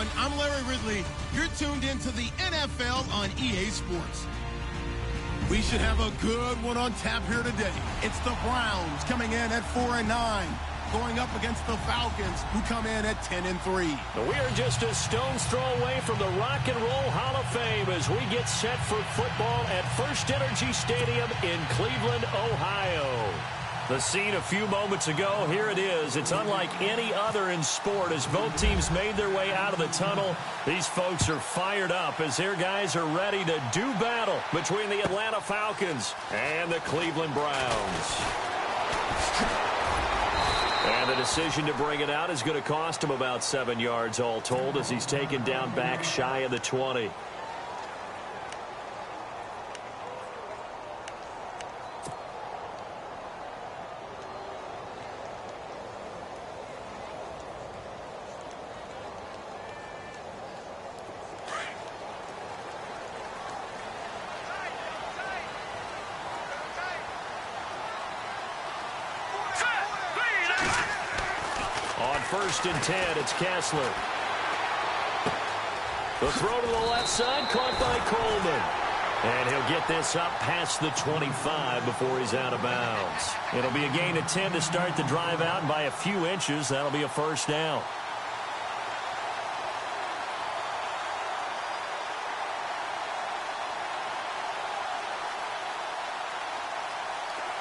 everyone. I'm Larry Ridley. You're tuned into the NFL on EA Sports. We should have a good one on tap here today. It's the Browns coming in at 4-9, going up against the Falcons, who come in at 10-3. We are just a stone's throw away from the Rock and Roll Hall of Fame as we get set for football at First Energy Stadium in Cleveland, Ohio. The scene a few moments ago, here it is. It's unlike any other in sport as both teams made their way out of the tunnel. These folks are fired up as their guys are ready to do battle between the Atlanta Falcons and the Cleveland Browns. And the decision to bring it out is going to cost him about 7 yards all told as he's taken down back shy of the 20. First and 10, it's Kessler. The throw to the left side, caught by Coleman. And he'll get this up past the 25 before he's out of bounds. It'll be a gain of 10 to start the drive out, and by a few inches, that'll be a first down.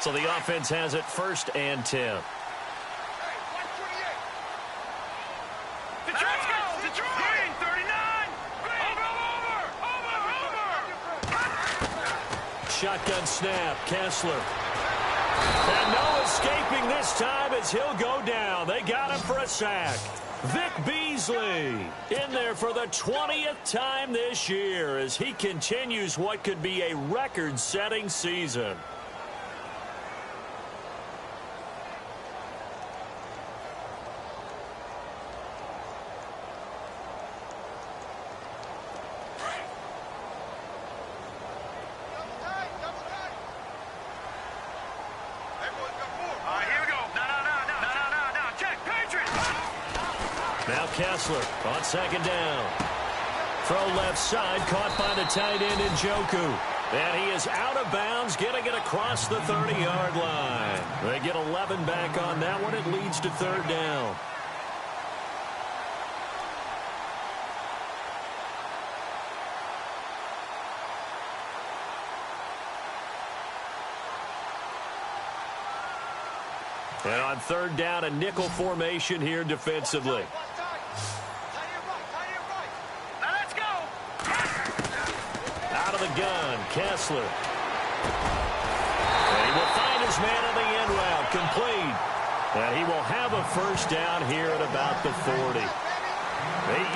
So the offense has it first and 10. Shotgun snap, Kessler. And no escaping this time as he'll go down. They got him for a sack. Vic Beasley in there for the 20th time this year as he continues what could be a record-setting season. Kessler on second down. Throw left side, caught by the tight end Njoku. And he is out of bounds, getting it across the 30-yard line. They get 11 back on that one. It leads to third down. And on third down, a nickel formation here defensively. Out of the gun, Kessler. And he will find his man on the end route, complete. And he will have a first down here at about the 40.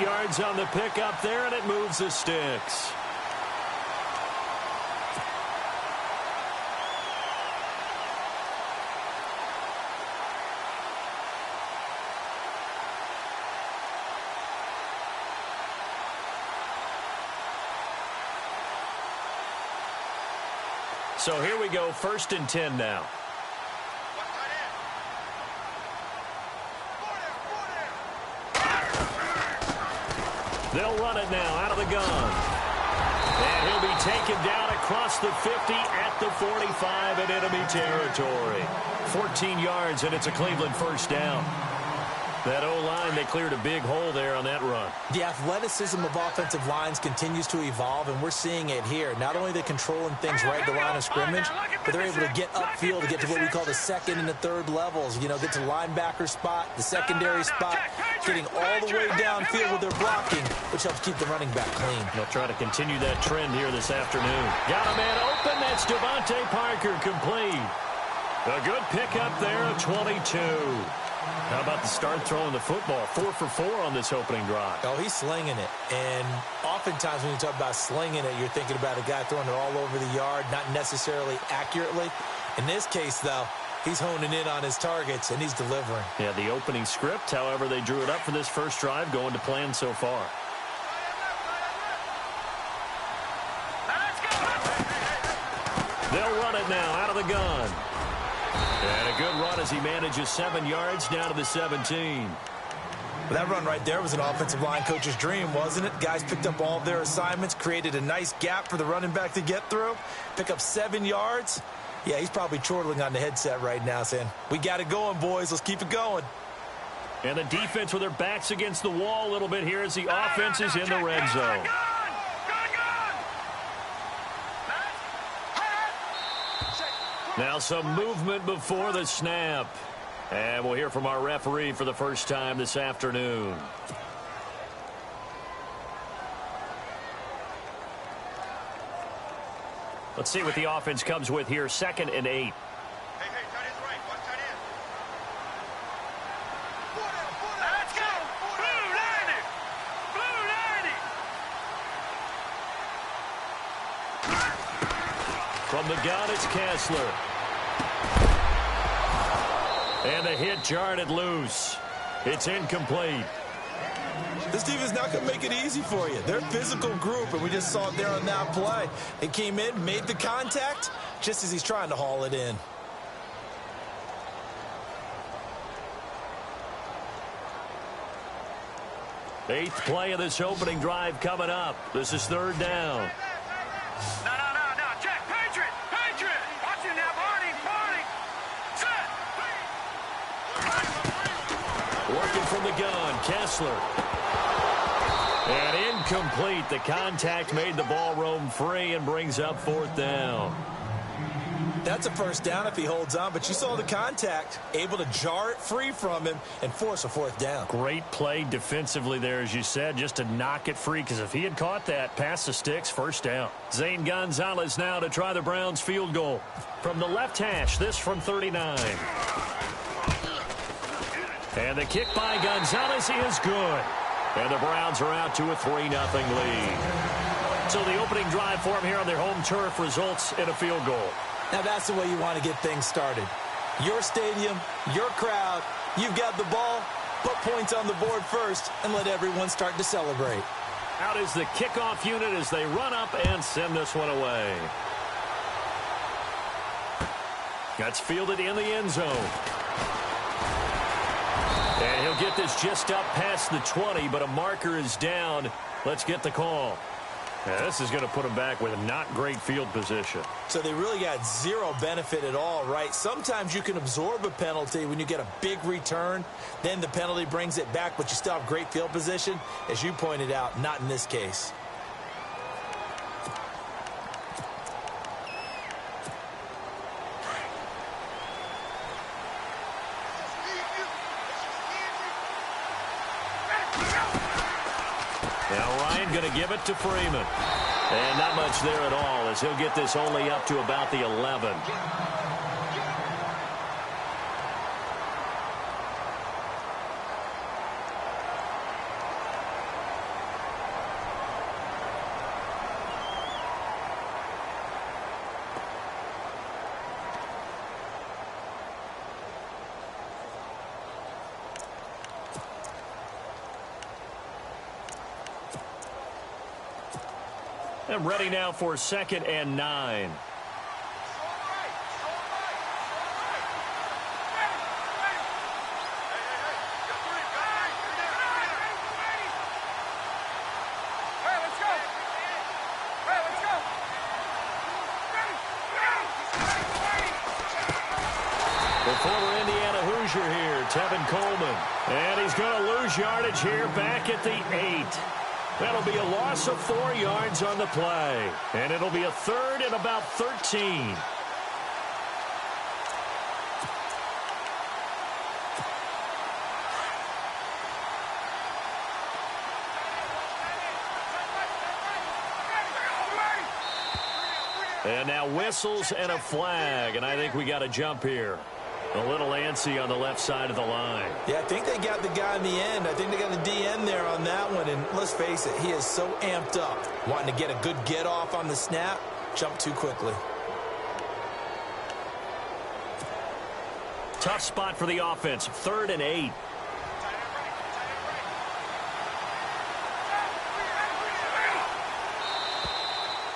8 yards on the pickup there, and it moves the sticks. So here we go, first and 10 now. They'll run it now out of the gun. And he'll be taken down across the 50 at the 45 in enemy territory. 14 yards, and it's a Cleveland first down. That O-line, they cleared a big hole there on that run. The athleticism of offensive lines continues to evolve, and we're seeing it here. Not only they're controlling things right at the line of scrimmage, but they're able to get upfield to get to what we call the second and the third levels. You know, get to linebacker spot, the secondary spot, getting all the way downfield with their blocking, which helps keep the running back clean. They'll try to continue that trend here this afternoon. Got a man open. That's Devontae Parker, complete. A good pickup there of 22. How about the start throwing the football? 4 for 4 on this opening drive. Oh, he's slinging it. And oftentimes when you talk about slinging it, you're thinking about a guy throwing it all over the yard, not necessarily accurately. In this case, though, he's honing in on his targets, and he's delivering. Yeah, the opening script, however, they drew it up for this first drive, going to plan so far. They'll run it now out of the gun. And a good run as he manages 7 yards down to the 17. But that run right there was an offensive line coach's dream, wasn't it? Guys picked up all of their assignments, created a nice gap for the running back to get through, pick up 7 yards. Yeah, he's probably chortling on the headset right now saying, we got it going, boys. Let's keep it going. And the defense with their backs against the wall a little bit here as the offense is in the red zone. Now some movement before the snap. And we'll hear from our referee for the first time this afternoon. Let's see what the offense comes with here. 2nd and 8. From the gun, it's Kessler. And the hit jarred it loose. It's incomplete. This defense is not going to make it easy for you. They're a physical group, and we just saw it there on that play. They came in, made the contact, just as he's trying to haul it in. Eighth play of this opening drive coming up. This is 3rd down. No. Check. Patriot. Watch it now, Barney. Set. Working from the gun, Kessler. And incomplete. The contact made the ball roam free and brings up 4th down. That's a first down if he holds on, but you saw the contact, able to jar it free from him and force a 4th down. Great play defensively there, as you said, just to knock it free, because if he had caught that, past the sticks, 1st down. Zane Gonzalez now to try the Browns field goal. From the left hash, this from 39. And the kick by Gonzalez is good. And the Browns are out to a 3-0 lead. So the opening drive for them here on their home turf results in a field goal. Now that's the way you want to get things started. Your stadium, your crowd, you've got the ball, put points on the board first, and let everyone start to celebrate. Out is the kickoff unit as they run up and send this one away. That's fielded in the end zone. And he'll get this just up past the 20, but a marker is down. Let's get the call. Now, this is going to put them back with a not great field position. So they really got zero benefit at all, right? Sometimes you can absorb a penalty when you get a big return. Then the penalty brings it back, but you still have great field position. As you pointed out, not in this case. Now Ryan going to give it to Freeman. And not much there at all as he'll get this only up to about the 11. And ready now for 2nd and 9. The former Indiana Hoosier here, Tevin Coleman. And he's going to lose yardage here back at the 8. That'll be a loss of 4 yards on the play. And it'll be a 3rd and about 13. And now whistles and a flag. And I think we got a jump here. A little antsy on the left side of the line. Yeah, I think they got the guy in the end. I think they got the DN there on that one. And let's face it, he is so amped up, wanting to get a good get off on the snap, jump too quickly. Tough spot for the offense. 3rd and 8.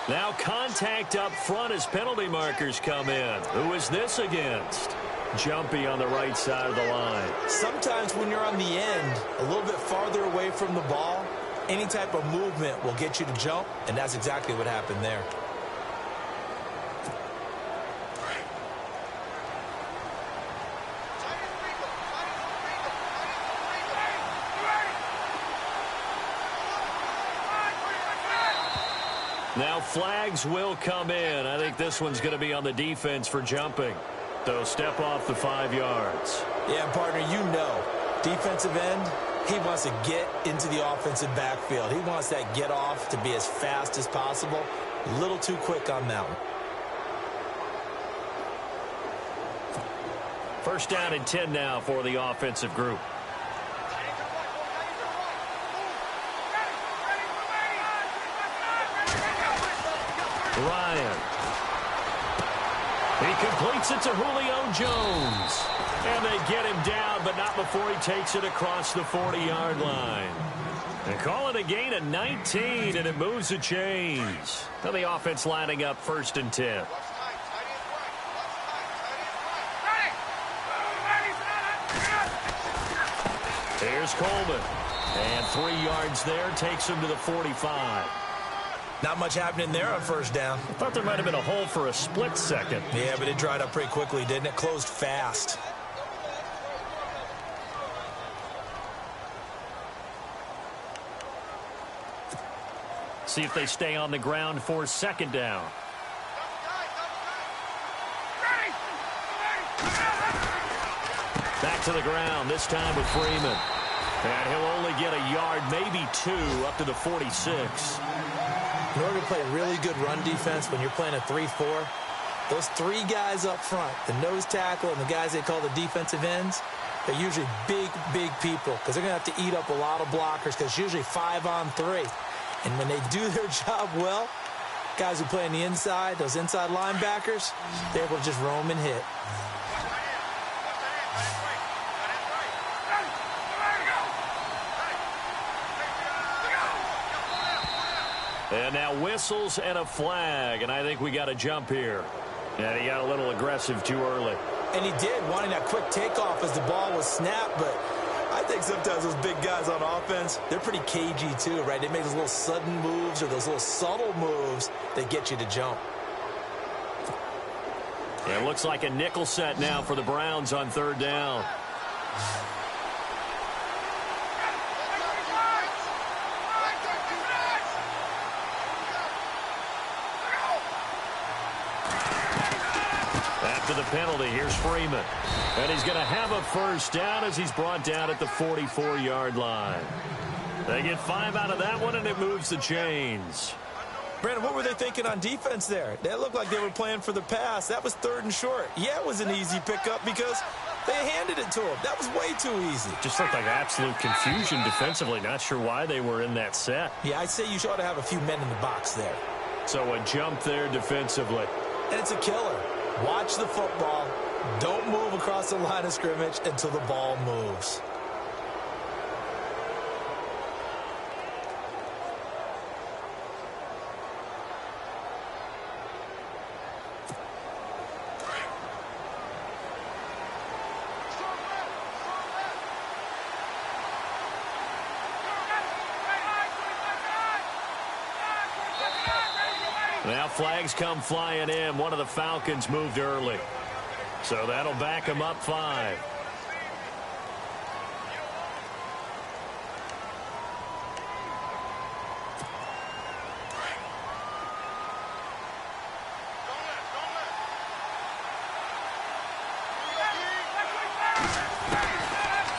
Now contact up front as penalty markers come in. Who is this against? Jumpy on the right side of the line. Sometimes when you're on the end, a little bit farther away from the ball, any type of movement will get you to jump, and that's exactly what happened there. Now flags will come in. I think this one's going to be on the defense for jumping. So step off the 5 yards. Yeah, partner, you know, defensive end, he wants to get into the offensive backfield. He wants that get off to be as fast as possible. A little too quick on that one. First down and 10 now for the offensive group. Ryan. He completes it to Julio Jones. And they get him down, but not before he takes it across the 40-yard line. And call it a gain of 19, and it moves the chains. Now the offense lining up 1st and 10. Here's Coleman. And 3 yards there, takes him to the 45. Not much happening there on first down. I thought there might have been a hole for a split second. Yeah, but it dried up pretty quickly, didn't it? Closed fast. See if they stay on the ground for 2nd down. Back to the ground, this time with Freeman. And he'll only get a yard, maybe 2, up to the 46. In order to play really good run defense when you're playing a 3-4, those 3 guys up front, the nose tackle and the guys they call the defensive ends, they're usually big, big people because they're going to have to eat up a lot of blockers because it's usually 5 on 3. And when they do their job well, guys who play on the inside, those inside linebackers, they're able to just roam and hit. And now whistles and a flag, and I think we got a jump here. And he got a little aggressive too early. And he did, wanting that quick takeoff as the ball was snapped, but I think sometimes those big guys on offense, they're pretty cagey too, right? They make those little sudden moves or those little subtle moves that get you to jump. Yeah, it looks like a nickel set now for the Browns on 3rd down. After the penalty, here's Freeman. And he's going to have a first down as he's brought down at the 44-yard line. They get 5 out of that one, and it moves the chains. Brandon, what were they thinking on defense there? That looked like they were playing for the pass. That was 3rd and short. Yeah, it was an easy pickup because they handed it to him. That was way too easy. Just looked like absolute confusion defensively. Not sure why they were in that set. Yeah, I'd say you ought to have a few men in the box there. So a jump there defensively. And it's a killer. Watch the football. Don't move across the line of scrimmage until the ball moves. Now flags come flying in. One of the Falcons moved early. So that'll back them up 5.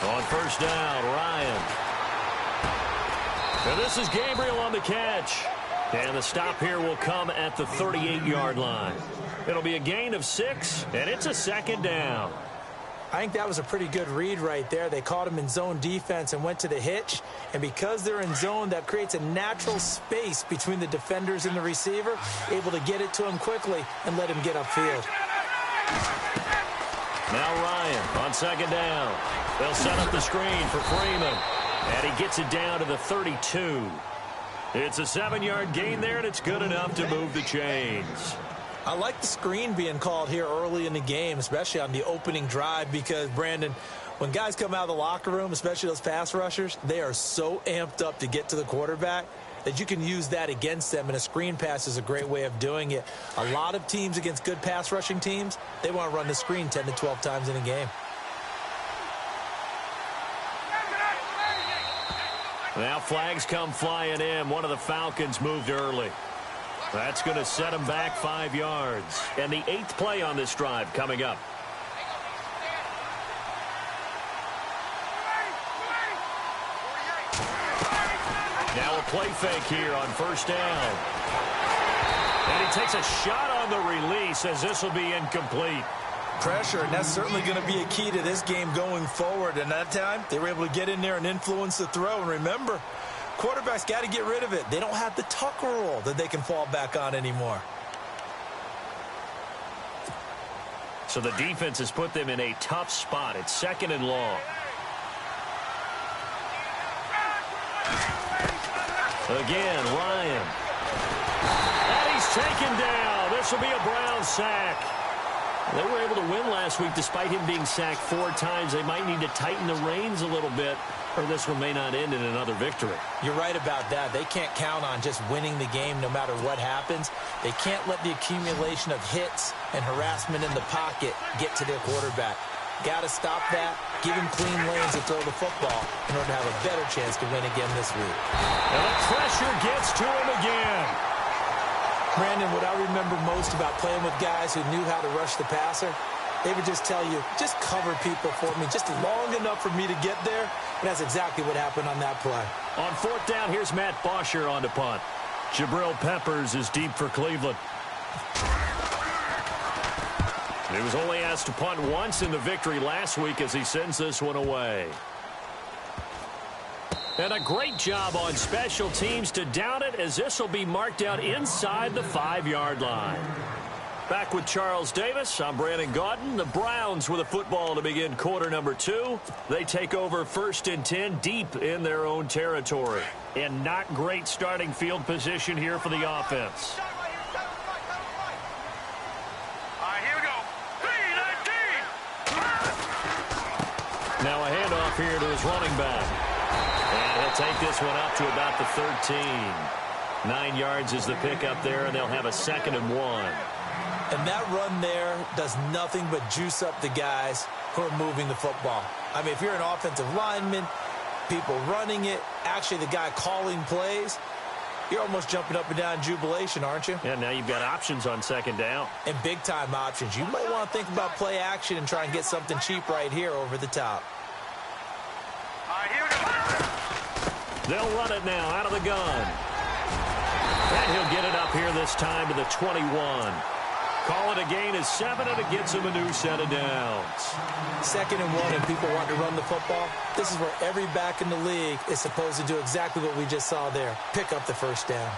On first down, Ryan. And this is Gabriel on the catch. And the stop here will come at the 38-yard line. It'll be a gain of 6, and it's a 2nd down. I think that was a pretty good read right there. They caught him in zone defense and went to the hitch. And because they're in zone, that creates a natural space between the defenders and the receiver, able to get it to him quickly and let him get upfield. Now Ryan on 2nd down. They'll set up the screen for Freeman. And he gets it down to the 32. It's a 7-yard gain there, and it's good enough to move the chains. I like the screen being called here early in the game, especially on the opening drive, because, Brandon, when guys come out of the locker room, especially those pass rushers, they are so amped up to get to the quarterback that you can use that against them, and a screen pass is a great way of doing it. A lot of teams against good pass rushing teams, they want to run the screen 10 to 12 times in a game. Now flags come flying in. One of the Falcons moved early. That's going to set them back 5 yards. And the 8th play on this drive coming up. Now a play fake here on first down. And he takes a shot on the release as this will be incomplete. Pressure, and that's certainly going to be a key to this game going forward. And that time, they were able to get in there and influence the throw. And remember, quarterbacks got to get rid of it. They don't have the Tucker rule that they can fall back on anymore. So the defense has put them in a tough spot. It's 2nd and long. Again, Ryan. And he's taken down. This will be a Brown sack. They were able to win last week despite him being sacked 4 times. They might need to tighten the reins a little bit, or this one may not end in another victory. You're right about that. They can't count on just winning the game no matter what happens. They can't let the accumulation of hits and harassment in the pocket get to their quarterback. Got to stop that, give him clean lanes to throw the football in order to have a better chance to win again this week. And the pressure gets to him again. Brandon, what I remember most about playing with guys who knew how to rush the passer, they would just tell you, just cover people for me, just long enough for me to get there. And that's exactly what happened on that play. On 4th down, here's Matt Bosher on the punt. Jabril Peppers is deep for Cleveland. He was only asked to punt once in the victory last week as he sends this one away. And a great job on special teams to down it, as this will be marked out inside the 5-yard line. Back with Charles Davis, I'm Brandon Gaudin. The Browns with a football to begin quarter number 2. They take over 1st and 10 deep in their own territory. And not great starting field position here for the offense. Now a handoff here to his running back. And he'll take this one up to about the 13. 9 yards is the pickup there, and they'll have a 2nd and 1. And that run there does nothing but juice up the guys who are moving the football. I mean, if you're an offensive lineman, people running it, actually the guy calling plays, you're almost jumping up and down in jubilation, aren't you? Yeah, now you've got options on 2nd down. And big-time options. You might want to think about play action and try and get something cheap right here over the top. They'll run it now out of the gun. And he'll get it up here this time to the 21. Call it a gain of 7, and it gets him a new set of downs. 2nd and 1, and people want to run the football. This is where every back in the league is supposed to do exactly what we just saw there. Pick up the 1st down.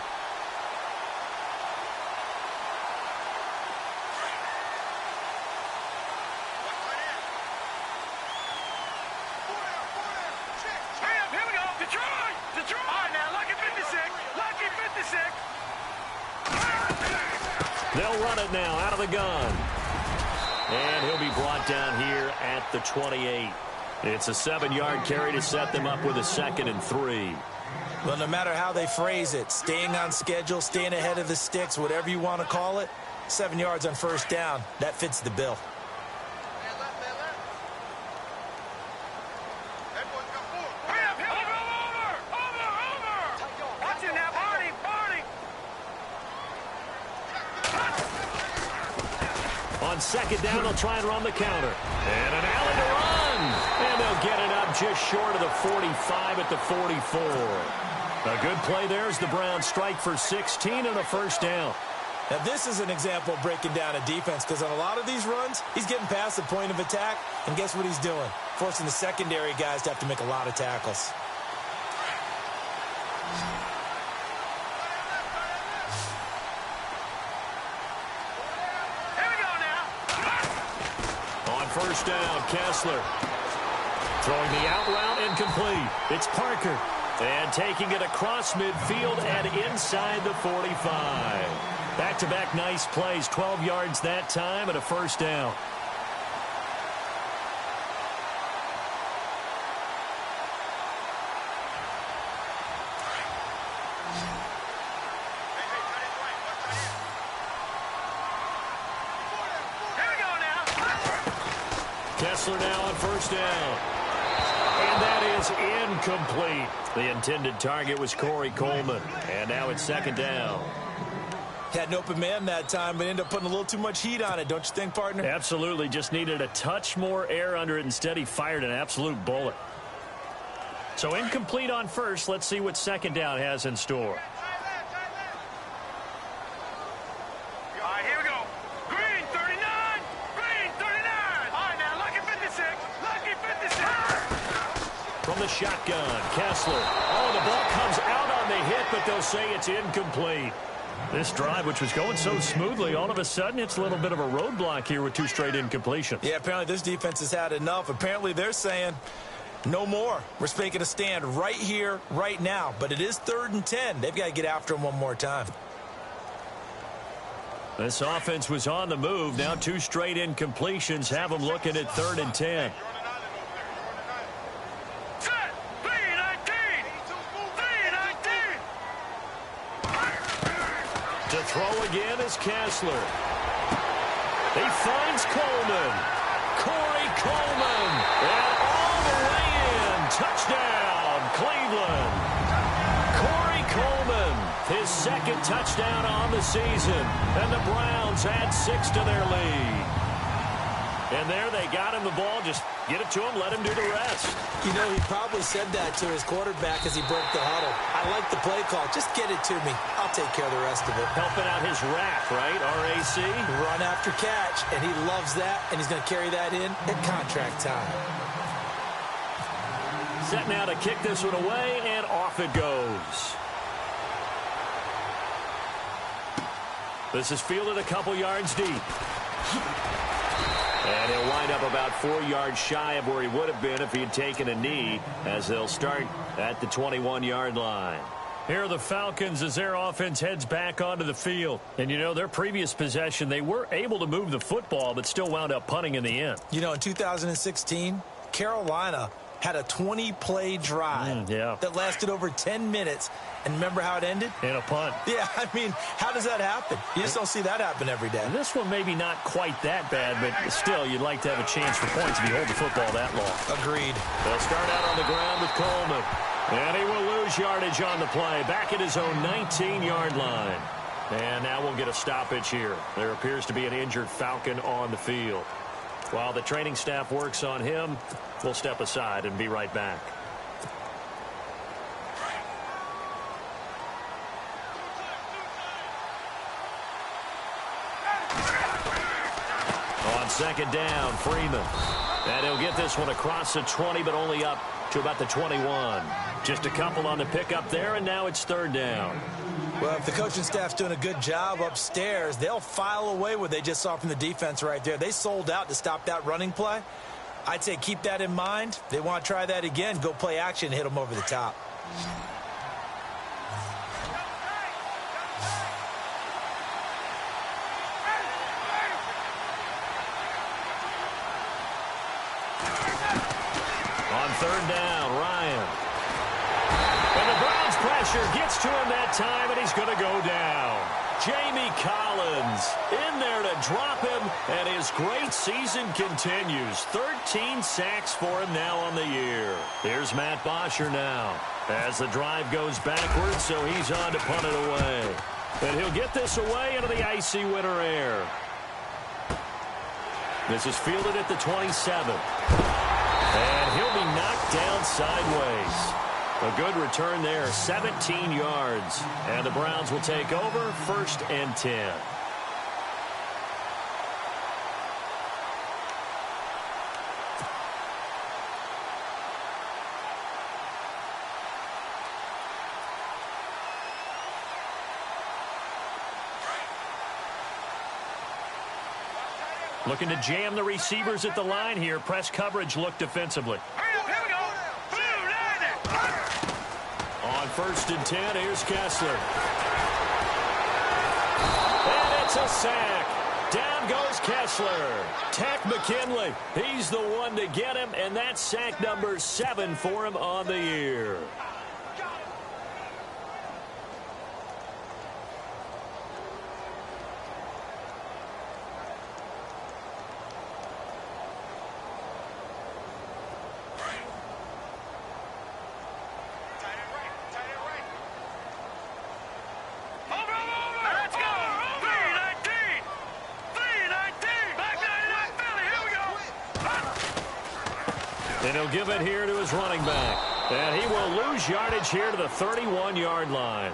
They'll run it now out of the gun. And he'll be brought down here at the 28. It's a 7-yard carry to set them up with a 2nd and 3. Well, no matter how they phrase it, staying on schedule, staying ahead of the sticks, whatever you want to call it, 7 yards on 1st down, that fits the bill. On 2nd down, they'll try and run the counter. And an alley to run. And they'll get it up just short of the 45 at the 44. A good play there as the Browns strike for 16 and a 1st down. Now, this is an example of breaking down a defense, because on a lot of these runs, he's getting past the point of attack, and guess what he's doing? Forcing the secondary guys to have to make a lot of tackles. First down, Kessler. Throwing the out route incomplete. It's Parker. And taking it across midfield and inside the 45. Back-to-back nice plays, 12 yards that time and a first down. Kessler now on first down. And that is incomplete. The intended target was Corey Coleman. And now it's second down. Had an open man that time, but ended up putting a little too much heat on it, don't you think, partner? Absolutely. Just needed a touch more air under it. Instead, he fired an absolute bullet. So incomplete on first. Let's see what second down has in store. From the shotgun, Kessler. Oh, the ball comes out on the hit, but they'll say it's incomplete. This drive, which was going so smoothly, all of a sudden it's a little bit of a roadblock here with two straight incompletions. Yeah, apparently this defense has had enough. Apparently they're saying no more. We're making a stand right here, right now. But it is 3rd and 10. They've got to get after him one more time. This offense was on the move. Now two straight incompletions have them looking at 3rd and 10. To throw again is Kessler. He finds Coleman. Corey Coleman. And all the way in. Touchdown, Cleveland. Corey Coleman, his second touchdown on the season. And the Browns add 6 to their lead. And there they got him the ball. Just get it to him, let him do the rest. You know, he probably said that to his quarterback as he broke the huddle. I like the play call. Just get it to me. I'll take care of the rest of it. Helping out his RAC, right? R-A-C? Run after catch, and he loves that, and he's going to carry that in at contract time. Set now to kick this one away, and off it goes. This is fielded a couple yards deep. And he'll wind up about 4 yards shy of where he would have been if he had taken a knee, as they'll start at the 21-yard line. Here are the Falcons as their offense heads back onto the field. And, you know, their previous possession, they were able to move the football, but still wound up punting in the end. You know, in 2016, Carolina had a 20-play drive that lasted over 10 minutes. And remember how it ended? In a punt. Yeah, I mean, how does that happen? You just don't see that happen every day. And this one maybe not quite that bad, but still, you'd like to have a chance for points if you hold the football that long. Agreed. They'll start out on the ground with Coleman. And he will lose yardage on the play, back at his own 19-yard line. And now we'll get a stoppage here. There appears to be an injured Falcon on the field. While the training staff works on him, we'll step aside and be right back. On second down, Freeman. And he'll get this one across the 20, but only up to about the 21. Just a couple on the pickup there, and now it's 3rd down. Well, if the coaching staff's doing a good job upstairs, they'll file away what they just saw from the defense right there. They sold out to stop that running play. I'd say keep that in mind. They want to try that again, go play action, hit them over the top. On 3rd down, Ryan. And the Browns pressure gets to him that time, and he's going to go down. Jamie Collins in there to drop him, and his great season continues. 13 sacks for him now on the year. Here's Matt Bosher now as the drive goes backwards, so he's on to punt it away. And he'll get this away into the icy winter air. This is fielded at the 27. And he'll be knocked down sideways. A good return there, 17 yards. And the Browns will take over, 1st and 10. Looking to jam the receivers at the line here. Press coverage look defensively. On 1st and 10, here's Kessler. And it's a sack. Down goes Kessler. Tack McKinley. He's the one to get him, and that's sack number 7 for him on the year. And he'll give it here to his running back. And he will lose yardage here to the 31-yard line.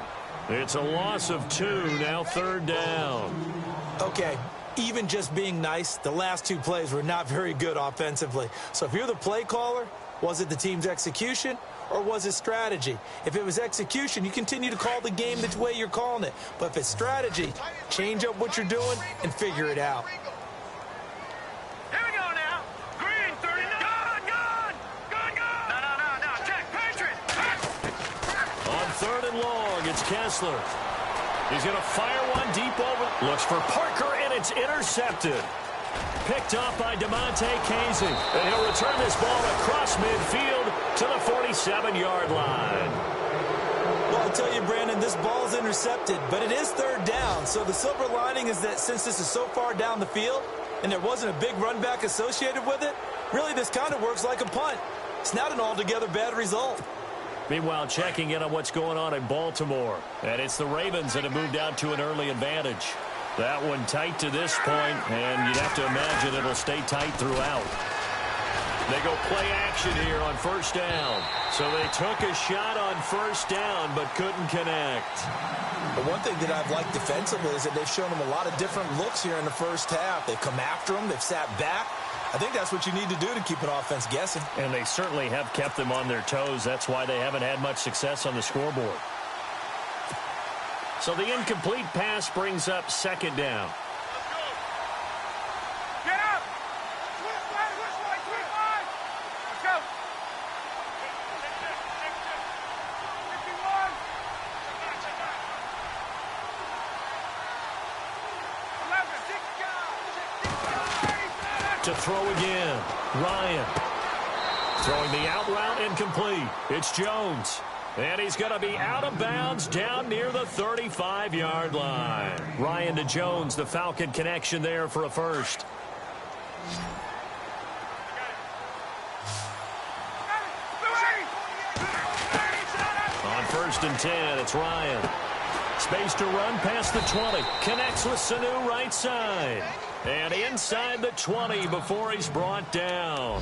It's a loss of 2, now 3rd down. Okay, even just being nice, the last 2 plays were not very good offensively. So if you're the play caller, was it the team's execution or was it strategy? If it was execution, you continue to call the game the way you're calling it. But if it's strategy, change up what you're doing and figure it out. It's Kessler. He's going to fire one deep over. Looks for Parker, and it's intercepted. Picked off by DeMonte Casey. And he'll return this ball across midfield to the 47-yard line. Well, I'll tell you, Brandon, this ball's intercepted, but it is 3rd down. So the silver lining is that since this is so far down the field and there wasn't a big run back associated with it, really this kind of works like a punt. It's not an altogether bad result. Meanwhile, checking in on what's going on in Baltimore. And it's the Ravens that have moved out to an early advantage. That one tight to this point, and you'd have to imagine it'll stay tight throughout. They go play action here on 1st down. So they took a shot on 1st down, but couldn't connect. The one thing that I've liked defensively is that they've shown them a lot of different looks here in the 1st half. They've come after them. They've sat back. I think that's what you need to do to keep an offense guessing. And they certainly have kept them on their toes. That's why they haven't had much success on the scoreboard. So the incomplete pass brings up 2nd down. Get up! Let's go! To throw again. Ryan. Throwing the out route incomplete. It's Jones. And he's going to be out of bounds down near the 35-yard line. Ryan to Jones, the Falcon connection there for a first. On 1st and 10, it's Ryan. Space to run past the 20. Connects with Sanu right side. And inside the 20 before he's brought down.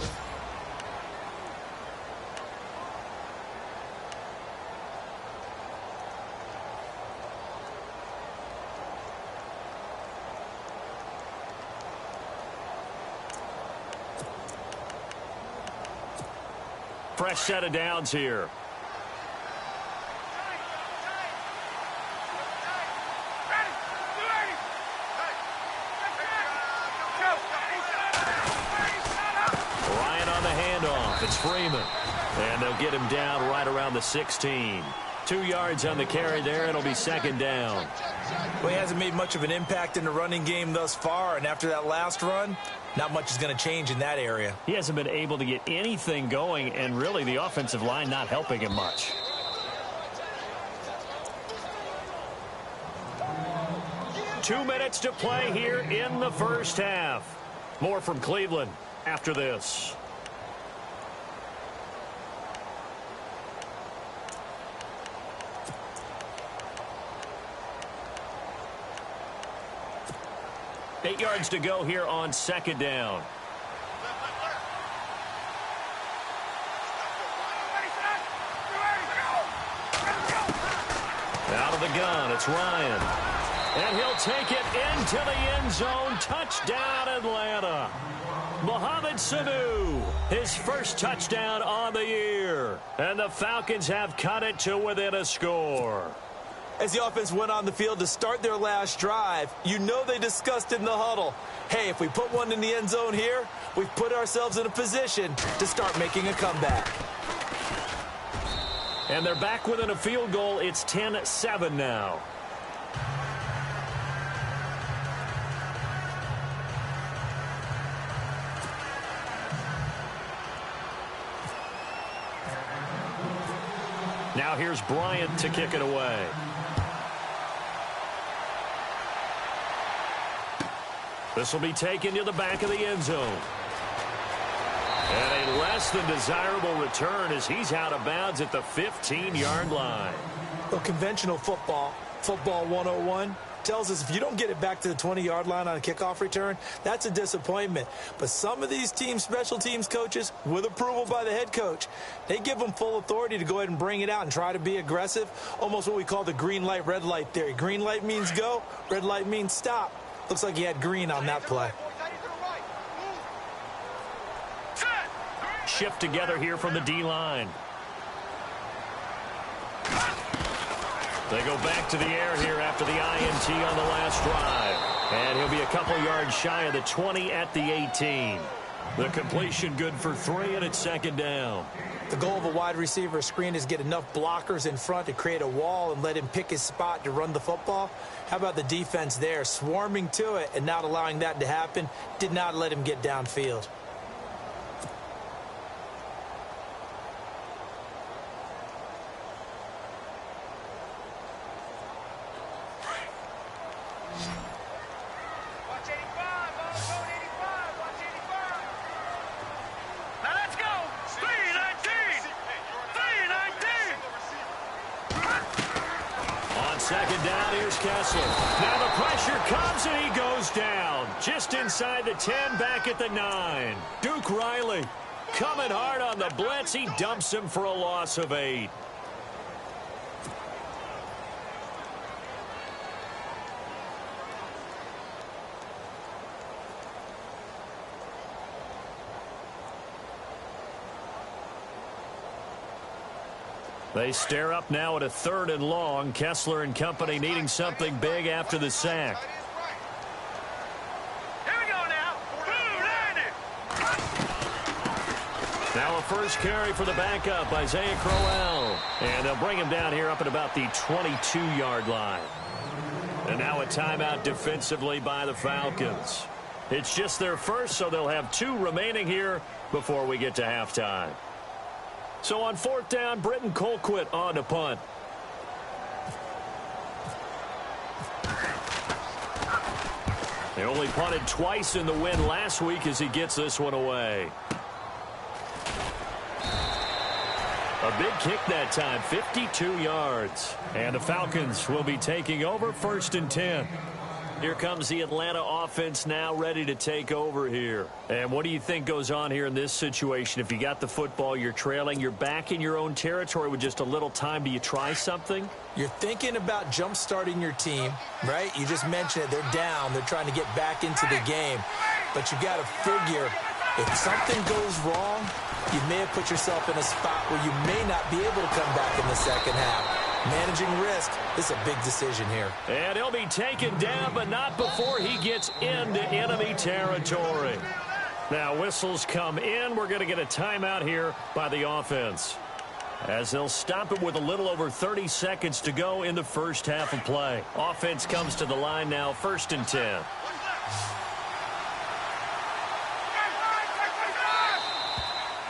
Fresh set of downs here. It's Freeman. And they'll get him down right around the 16. 2 yards on the carry there. It'll be 2nd down. Well, he hasn't made much of an impact in the running game thus far. And after that last run, not much is going to change in that area. He hasn't been able to get anything going. And really the offensive line not helping him much. Two minutes to play here in the 1st half. More from Cleveland after this. Eight yards to go here on 2nd down. Out of the gun, it's Ryan. And he'll take it into the end zone. Touchdown, Atlanta. Mohamed Sanu, his first touchdown on the year. And the Falcons have cut it to within a score. As the offense went on the field to start their last drive, you know they discussed in the huddle, hey, if we put one in the end zone here, we've put ourselves in a position to start making a comeback. And they're back within a field goal. It's 10-7 now. Now here's Bryant to kick it away. This will be taken to the back of the end zone. And a less than desirable return as he's out of bounds at the 15-yard line. Well, conventional football 101, tells us if you don't get it back to the 20-yard line on a kickoff return, that's a disappointment. But some of these special teams coaches, with approval by the head coach, they give them full authority to go ahead and bring it out and try to be aggressive, almost what we call the green light, red light theory. Green light means go, red light means stop. Looks like he had green on that play. Shift together here from the D-line. They go back to the air here after the INT on the last drive. And he'll be a couple yards shy of the 20 at the 18. The completion good for 3, and it's second down. The goal of a wide receiver screen is get enough blockers in front to create a wall and let him pick his spot to run the football. How about the defense there, swarming to it and not allowing that to happen? Did not let him get downfield. Second down, here's Kessler. Now the pressure comes and he goes down. Just inside the 10, back at the 9. Duke Riley coming hard on the blitz. He dumps him for a loss of 8. They stare up now at a 3rd and long. Kessler and company needing something big after the sack. Here we go now. Now a first carry for the backup, Isaiah Crowell. And they'll bring him down here up at about the 22-yard line. And now a timeout defensively by the Falcons. It's just their first, so they'll have 2 remaining here before we get to halftime. So on 4th down, Britton Colquitt on to punt. They only punted twice in the win last week as he gets this one away. A big kick that time, 52 yards. And the Falcons will be taking over 1st and 10. Here comes the Atlanta offense now ready to take over here. And what do you think goes on here in this situation? If you got the football, you're trailing, you're back in your own territory with just a little time. Do you try something? You're thinking about jump-starting your team, right? You just mentioned it. They're down. They're trying to get back into the game. But you got to figure if something goes wrong, you may have put yourself in a spot where you may not be able to come back in the second half. Managing risk, this is a big decision here. And he'll be taken down, but not before he gets into enemy territory. Now whistles come in. We're going to get a timeout here by the offense, as they'll stop it with a little over 30 seconds to go in the first half of play. Offense comes to the line now, 1st and 10.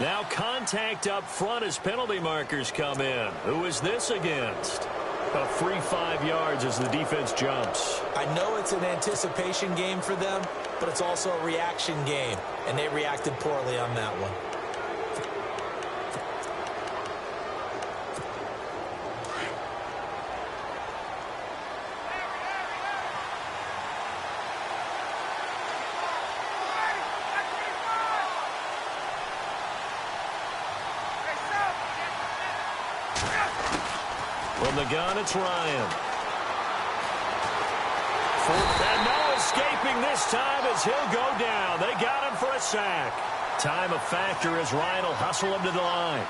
Now contact up front as penalty markers come in. Who is this against? A free 5 yards as the defense jumps. I know it's an anticipation game for them, but it's also a reaction game, and they reacted poorly on that one. From the gun, it's Ryan. And no escaping this time as he'll go down. They got him for a sack. Time a factor as Ryan will hustle him to the line.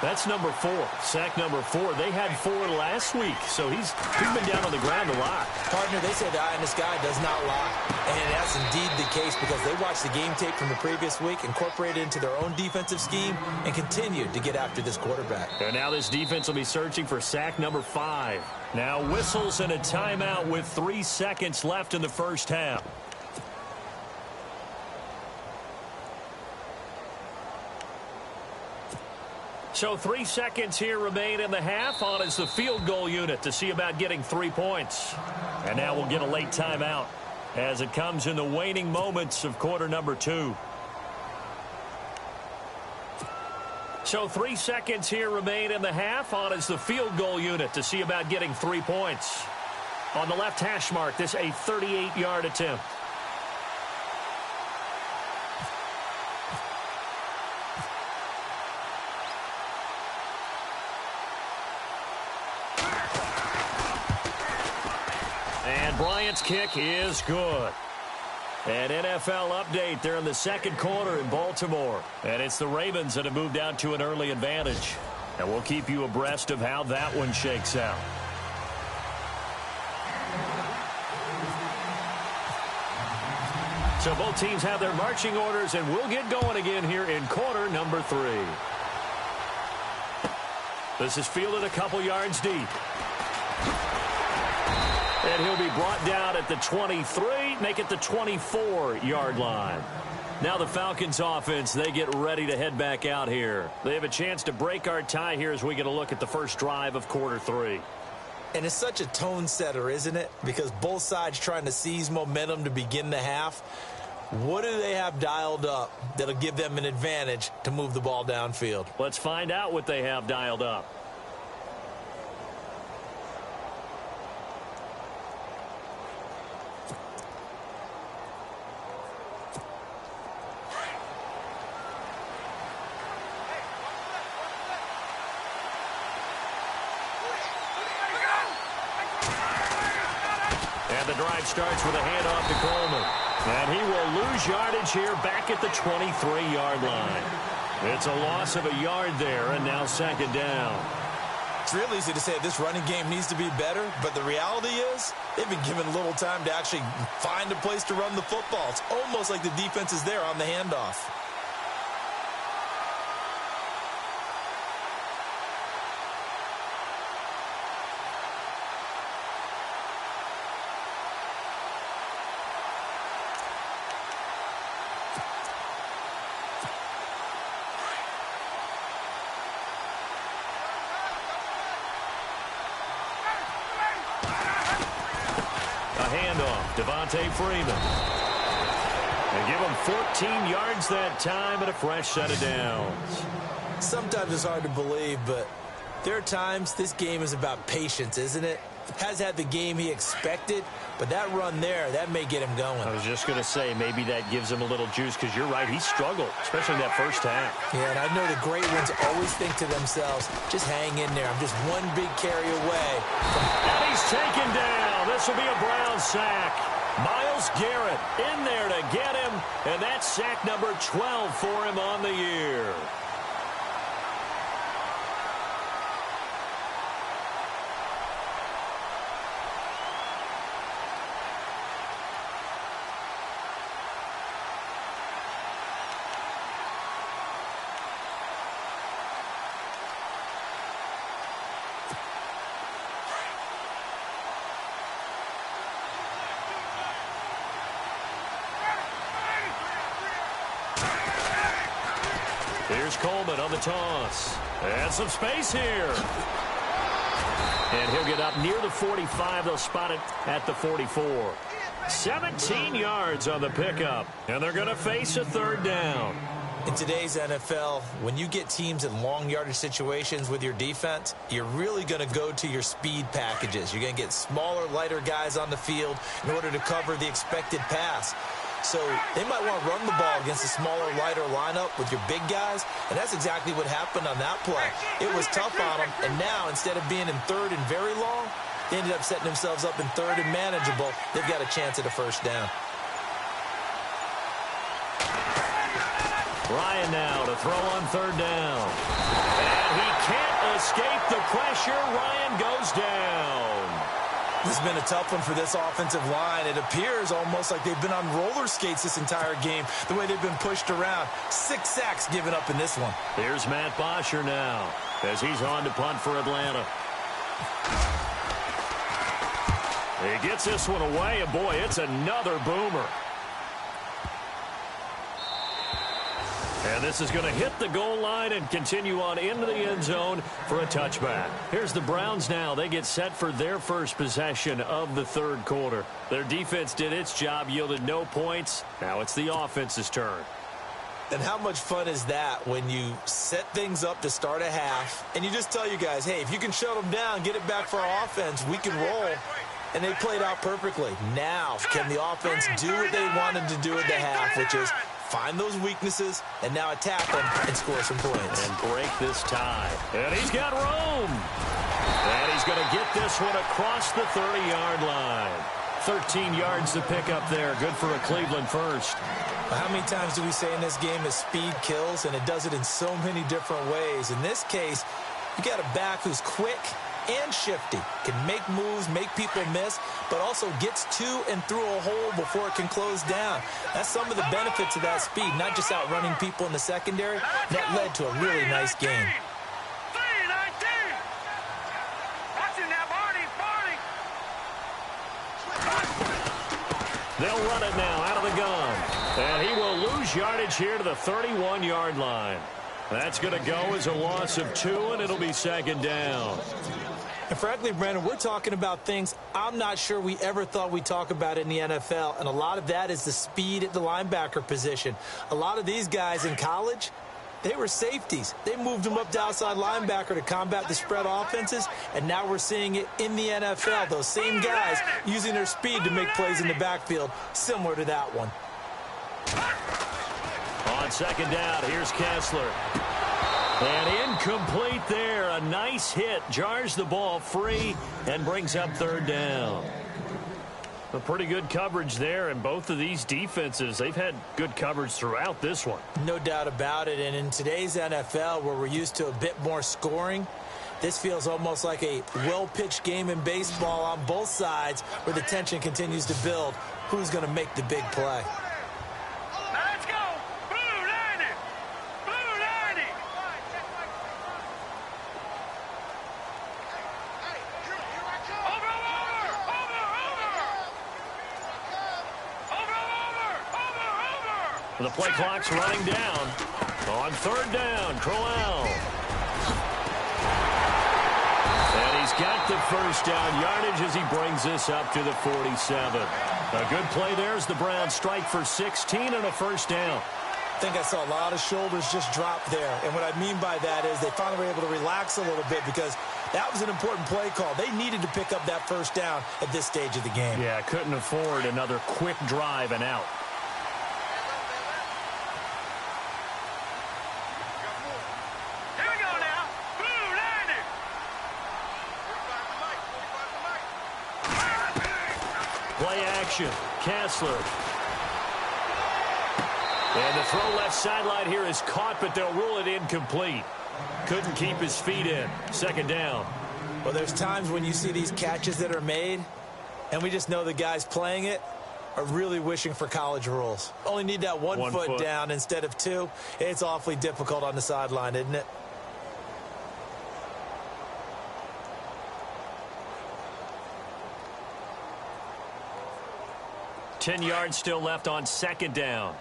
That's number 4. Sack number 4. They had 4 last week, so he's been down on the ground a lot. Partner, they say the eye in the sky does not lie. And that's indeed the case because they watched the game tape from the previous week, incorporated it into their own defensive scheme, and continued to get after this quarterback. And now this defense will be searching for sack number 5. Now whistles and a timeout with 3 seconds left in the first half. So 3 seconds here remain in the half. On is the field goal unit to see about getting 3 points. And now we'll get a late timeout as it comes in the waning moments of quarter number 2. So 3 seconds here remain in the half. On is the field goal unit to see about getting 3 points. On the left hash mark, this a 38-yard attempt. Bryant's kick is good. An NFL update there in the second quarter in Baltimore. And it's the Ravens that have moved out to an early advantage. And we'll keep you abreast of how that one shakes out. So both teams have their marching orders, and we'll get going again here in quarter number 3. This is fielded a couple yards deep. And he'll be brought down at the 23, make it the 24-yard line. Now the Falcons offense, they get ready to head back out here. They have a chance to break our tie here as we get a look at the first drive of quarter 3. And it's such a tone setter, isn't it? Because both sides trying to seize momentum to begin the half. What do they have dialed up that'll give them an advantage to move the ball downfield? Let's find out what they have dialed up. Starts with a handoff to Coleman. And he will lose yardage here back at the 23-yard line. It's a loss of a yard there, and now second down. It's real easy to say this running game needs to be better, but the reality is they've been given little time to actually find a place to run the football. It's almost like the defense is there on the handoff. Devontae Freeman. And give him 14 yards that time and a fresh set of downs. Sometimes it's hard to believe, but there are times this game is about patience, isn't it? Has had the game he expected, but that run there, that may get him going. I was just going to say, maybe that gives him a little juice, because you're right, he struggled, especially in that first half. Yeah, and I know the great ones always think to themselves, just hang in there. I'm just one big carry away. And he's taken down. This will be a Brown sack. Myles Garrett in there to get him, and that's sack number 12 for him on the year. Here's Coleman on the toss. And some space here. And he'll get up near the 45. They'll spot it at the 44. 17 yards on the pickup. And they're going to face a third down. In today's NFL, when you get teams in long yardage situations with your defense, you're really going to go to your speed packages. You're going to get smaller, lighter guys on the field in order to cover the expected pass. So they might want to run the ball against a smaller, lighter lineup with your big guys, and that's exactly what happened on that play. It was tough on them, and now instead of being in third and very long, they ended up setting themselves up in third and manageable. They've got a chance at a first down. Ryan now to throw on third down. And he can't escape the pressure. Ryan goes down. This has been a tough one for this offensive line. It appears almost like they've been on roller skates this entire game, the way they've been pushed around. 6 sacks given up in this one. Here's Matt Bosher now as he's on to punt for Atlanta. He gets this one away, and boy, it's another boomer. And this is going to hit the goal line and continue on into the end zone for a touchback. Here's the Browns now. They get set for their first possession of the third quarter. Their defense did its job, yielded no points. Now it's the offense's turn. And how much fun is that when you set things up to start a half, and you just tell you guys, hey, if you can shut them down, get it back for our offense, we can roll. And they played out perfectly. Now, can the offense do what they wanted to do at the half, which is find those weaknesses and now attack them and score some points. And break this tie. And he's got room. And he's going to get this one across the 30-yard line. 13 yards to pick up there. Good for a Cleveland first. Well, how many times do we say in this game that speed kills, and it does it in so many different ways. In this case, you got a back who's quick and shifty, can make moves, make people miss, but also gets to and through a hole before it can close down. That's some of the benefits of that speed, not just outrunning people in the secondary. That led to a really nice game. They'll run it now out of the gun. And he will lose yardage here to the 31-yard line. That's going to go as a loss of 2, and it'll be second down. And frankly, Brandon, we're talking about things I'm not sure we ever thought we'd talk about in the NFL, and a lot of that is the speed at the linebacker position. A lot of these guys in college, they were safeties. They moved them up to outside linebacker to combat the spread offenses, and now we're seeing it in the NFL. Those same guys using their speed to make plays in the backfield, similar to that one. On second down, here's Kessler. And incomplete there. A nice hit. Jars the ball free and brings up third down. A pretty good coverage there, and both of these defenses, they've had good coverage throughout this one. No doubt about it. And in today's NFL, where we're used to a bit more scoring, this feels almost like a well-pitched game in baseball on both sides where the tension continues to build. Who's going to make the big play? The play clock's running down. On third down, Crowell. And he's got the first down yardage as he brings this up to the 47. A good play there as the Browns strike for 16 and a first down. I think I saw a lot of shoulders just drop there. And what I mean by that is they finally were able to relax a little bit because that was an important play call. They needed to pick up that first down at this stage of the game. Yeah, couldn't afford another quick drive and out. Play action. Kessler. And the throw left sideline here is caught, but they'll rule it incomplete. Couldn't keep his feet in. Second down. Well, there's times when you see these catches that are made, and we just know the guys playing it are really wishing for college rules. Only need that one foot down instead of 2. It's awfully difficult on the sideline, isn't it? Ten yards still left on second down.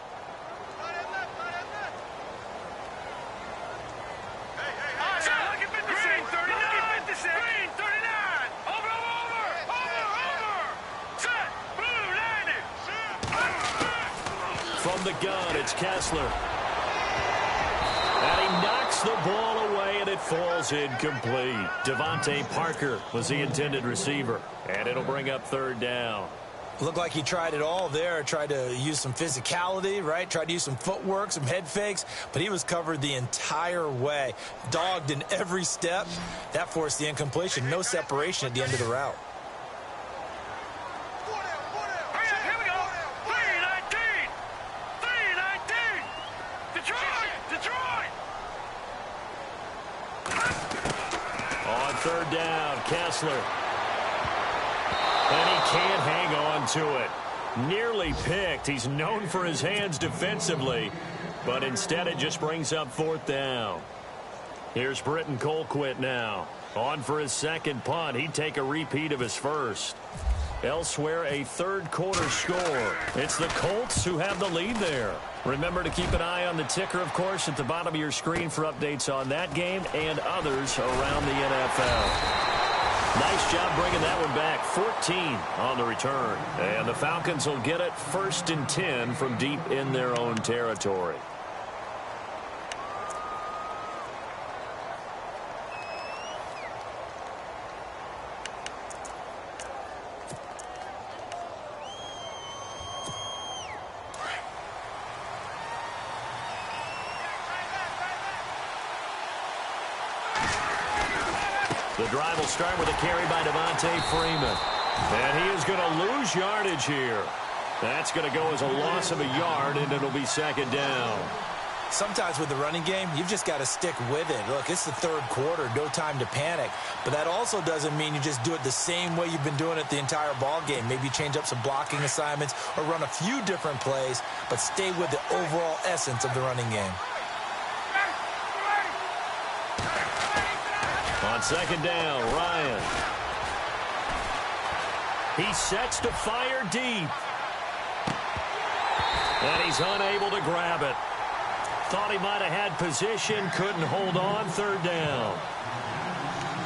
From the gun, it's Kessler. And he knocks the ball away, and it falls incomplete. Devontae Parker was the intended receiver. And it'll bring up third down. Looked like he tried it all there, tried to use some physicality, right? Tried to use some footwork, some head fakes, but he was covered the entire way. Dogged in every step. That forced the incompletion. No separation at the end of the route. Here we go. 3-19. 3-19. Detroit. On third down, Kessler. And he can't hang on to it. Nearly picked. He's known for his hands defensively, but instead it just brings up fourth down. Here's Britton Colquitt now. On for his second punt. He'd take a repeat of his first. Elsewhere, a third-quarter score. It's the Colts who have the lead there. Remember to keep an eye on the ticker, of course, at the bottom of your screen for updates on that game and others around the NFL. Nice job bringing that one back. 14 on the return. And the Falcons will get it 1st and 10 from deep in their own territory. The drive will start with a carry by Devontae Freeman. And he is going to lose yardage here. That's going to go as a loss of a yard, and it'll be second down. Sometimes with the running game, you've just got to stick with it. Look, it's the third quarter, no time to panic. But that also doesn't mean you just do it the same way you've been doing it the entire ball game. Maybe change up some blocking assignments or run a few different plays, but stay with the overall essence of the running game. On second down, Ryan. He sets to fire deep. And he's unable to grab it. Thought he might have had position, couldn't hold on, third down.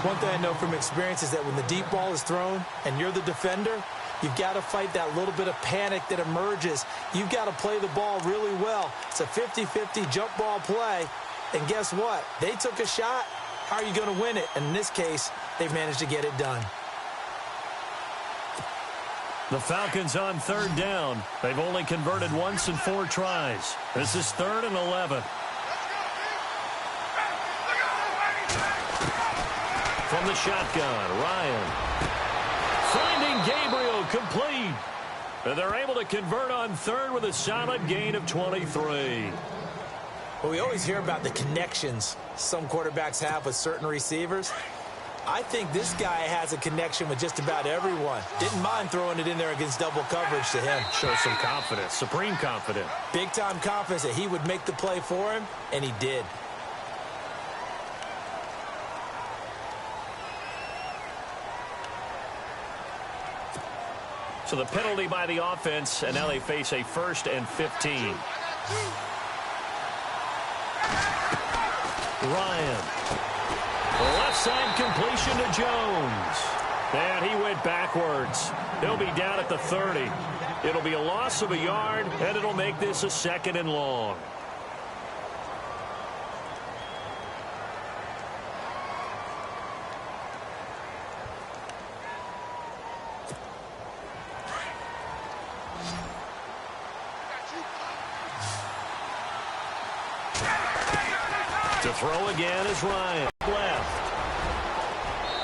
One thing I know from experience is that when the deep ball is thrown and you're the defender, you've got to fight that little bit of panic that emerges. You've got to play the ball really well. It's a 50-50 jump ball play. And guess what? They took a shot. How are you going to win it? And in this case, they've managed to get it done. The Falcons on third down. They've only converted once in 4 tries. This is 3rd and 11. From the shotgun, Ryan. Finding Gabriel complete. And they're able to convert on third with a solid gain of 23. Well, we always hear about the connections some quarterbacks have with certain receivers. I think this guy has a connection with just about everyone. Didn't mind throwing it in there against double coverage to him. Shows some confidence, supreme confidence. Big-time confidence that he would make the play for him, and he did. So the penalty by the offense, and now they face a 1st and 15. Ryan. The left side completion to Jones. And he went backwards. He'll be down at the 30. It'll be a loss of a yard, and it'll make this a 2nd and long. To throw again is Ryan. Left.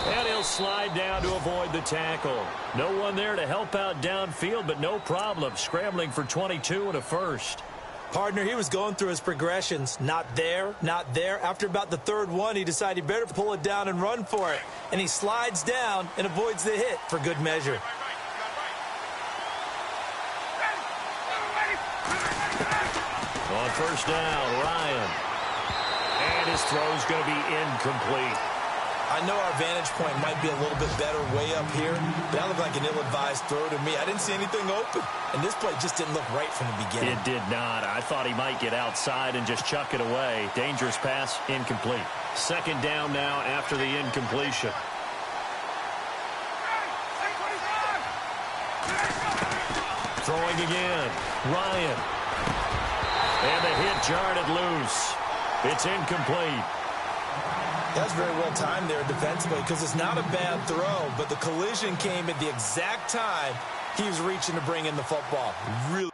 And he'll slide down to avoid the tackle. No one there to help out downfield, but no problem. Scrambling for 22 and a first. Partner, he was going through his progressions. Not there, not there. After about the 3rd one, he decided he better pull it down and run for it. And he slides down and avoids the hit for good measure. On first down, Ryan. And his throw's going to be incomplete. I know our vantage point might be a little bit better way up here, but that looked like an ill-advised throw to me. I didn't see anything open, and this play just didn't look right from the beginning. It did not. I thought he might get outside and just chuck it away. Dangerous pass, incomplete. Second down now after the incompletion. Throwing again. Ryan. And the hit jarred it loose. It's incomplete. That's very well timed there defensively because it's not a bad throw, but the collision came at the exact time he was reaching to bring in the football. Really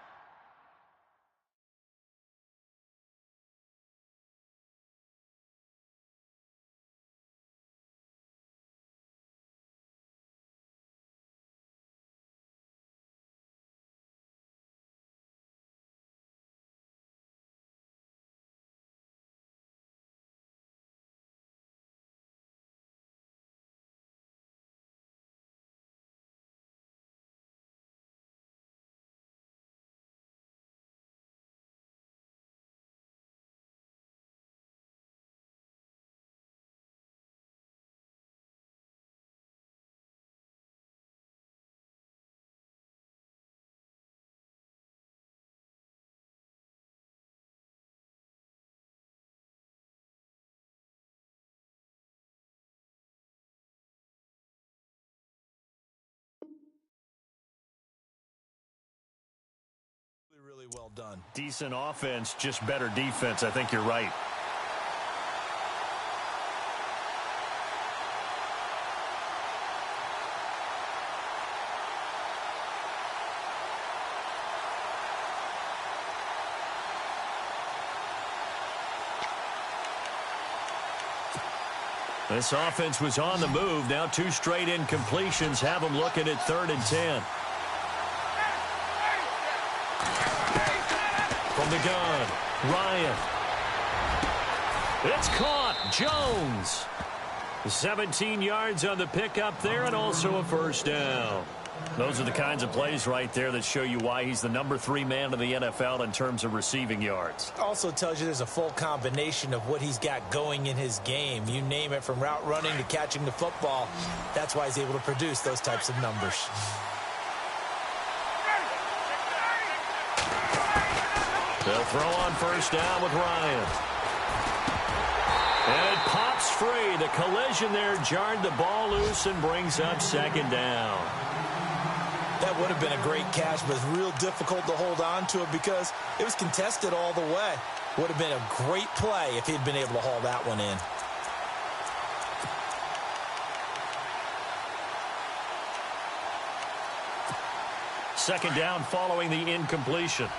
really well done. Decent offense, just better defense. I think you're right. This offense was on the move. Now 2 straight incompletions have them looking at 3rd and 10. From the gun, Ryan. It's caught. Jones. 17 yards on the pickup there and also a first down. Those are the kinds of plays right there that show you why he's the number 3 man in the NFL in terms of receiving yards. Also tells you there's a full combination of what he's got going in his game. You name it, from route running to catching the football. That's why he's able to produce those types of numbers. They'll throw on first down with Ryan. And it pops free. The collision there jarred the ball loose and brings up 2nd down. That would have been a great catch, but it's real difficult to hold on to it because it was contested all the way. Would have been a great play if he'd been able to haul that one in. Second down following the incompletion.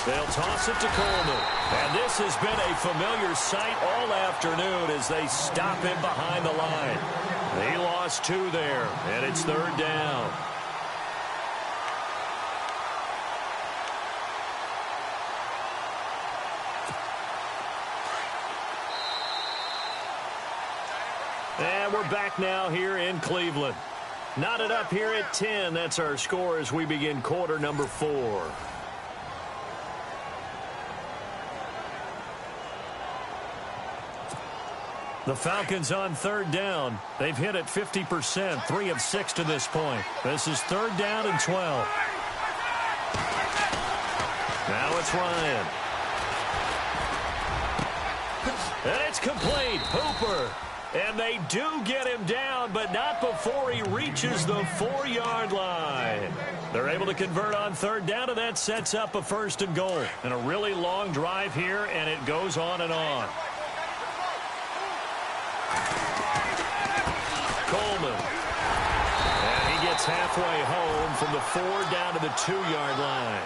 They'll toss it to Coleman. And this has been a familiar sight all afternoon as they stop him behind the line. He lost 2 there, and it's 3rd down. And we're back now here in Cleveland. Knotted up here at 10. That's our score as we begin quarter number 4. The Falcons on 3rd down. They've hit it 50%, 3 of 6 to this point. This is 3rd down and 12. Now it's Ryan. And it's complete. Hooper. And they do get him down, but not before he reaches the 4-yard line. They're able to convert on 3rd down, and that sets up a 1st and goal. And a really long drive here, and it goes on and on. Coleman. And he gets halfway home from the 4 down to the 2-yard line.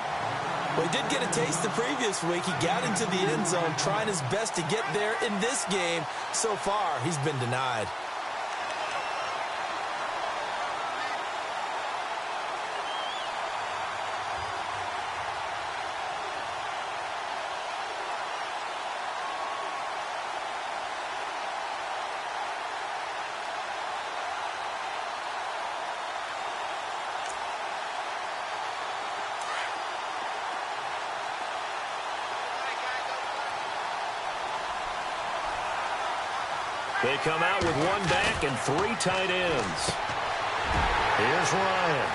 Well, he did get a taste the previous week. He got into the end zone, trying his best to get there in this game. So far, he's been denied. They come out with 1 back and 3 tight ends. Here's Ryan.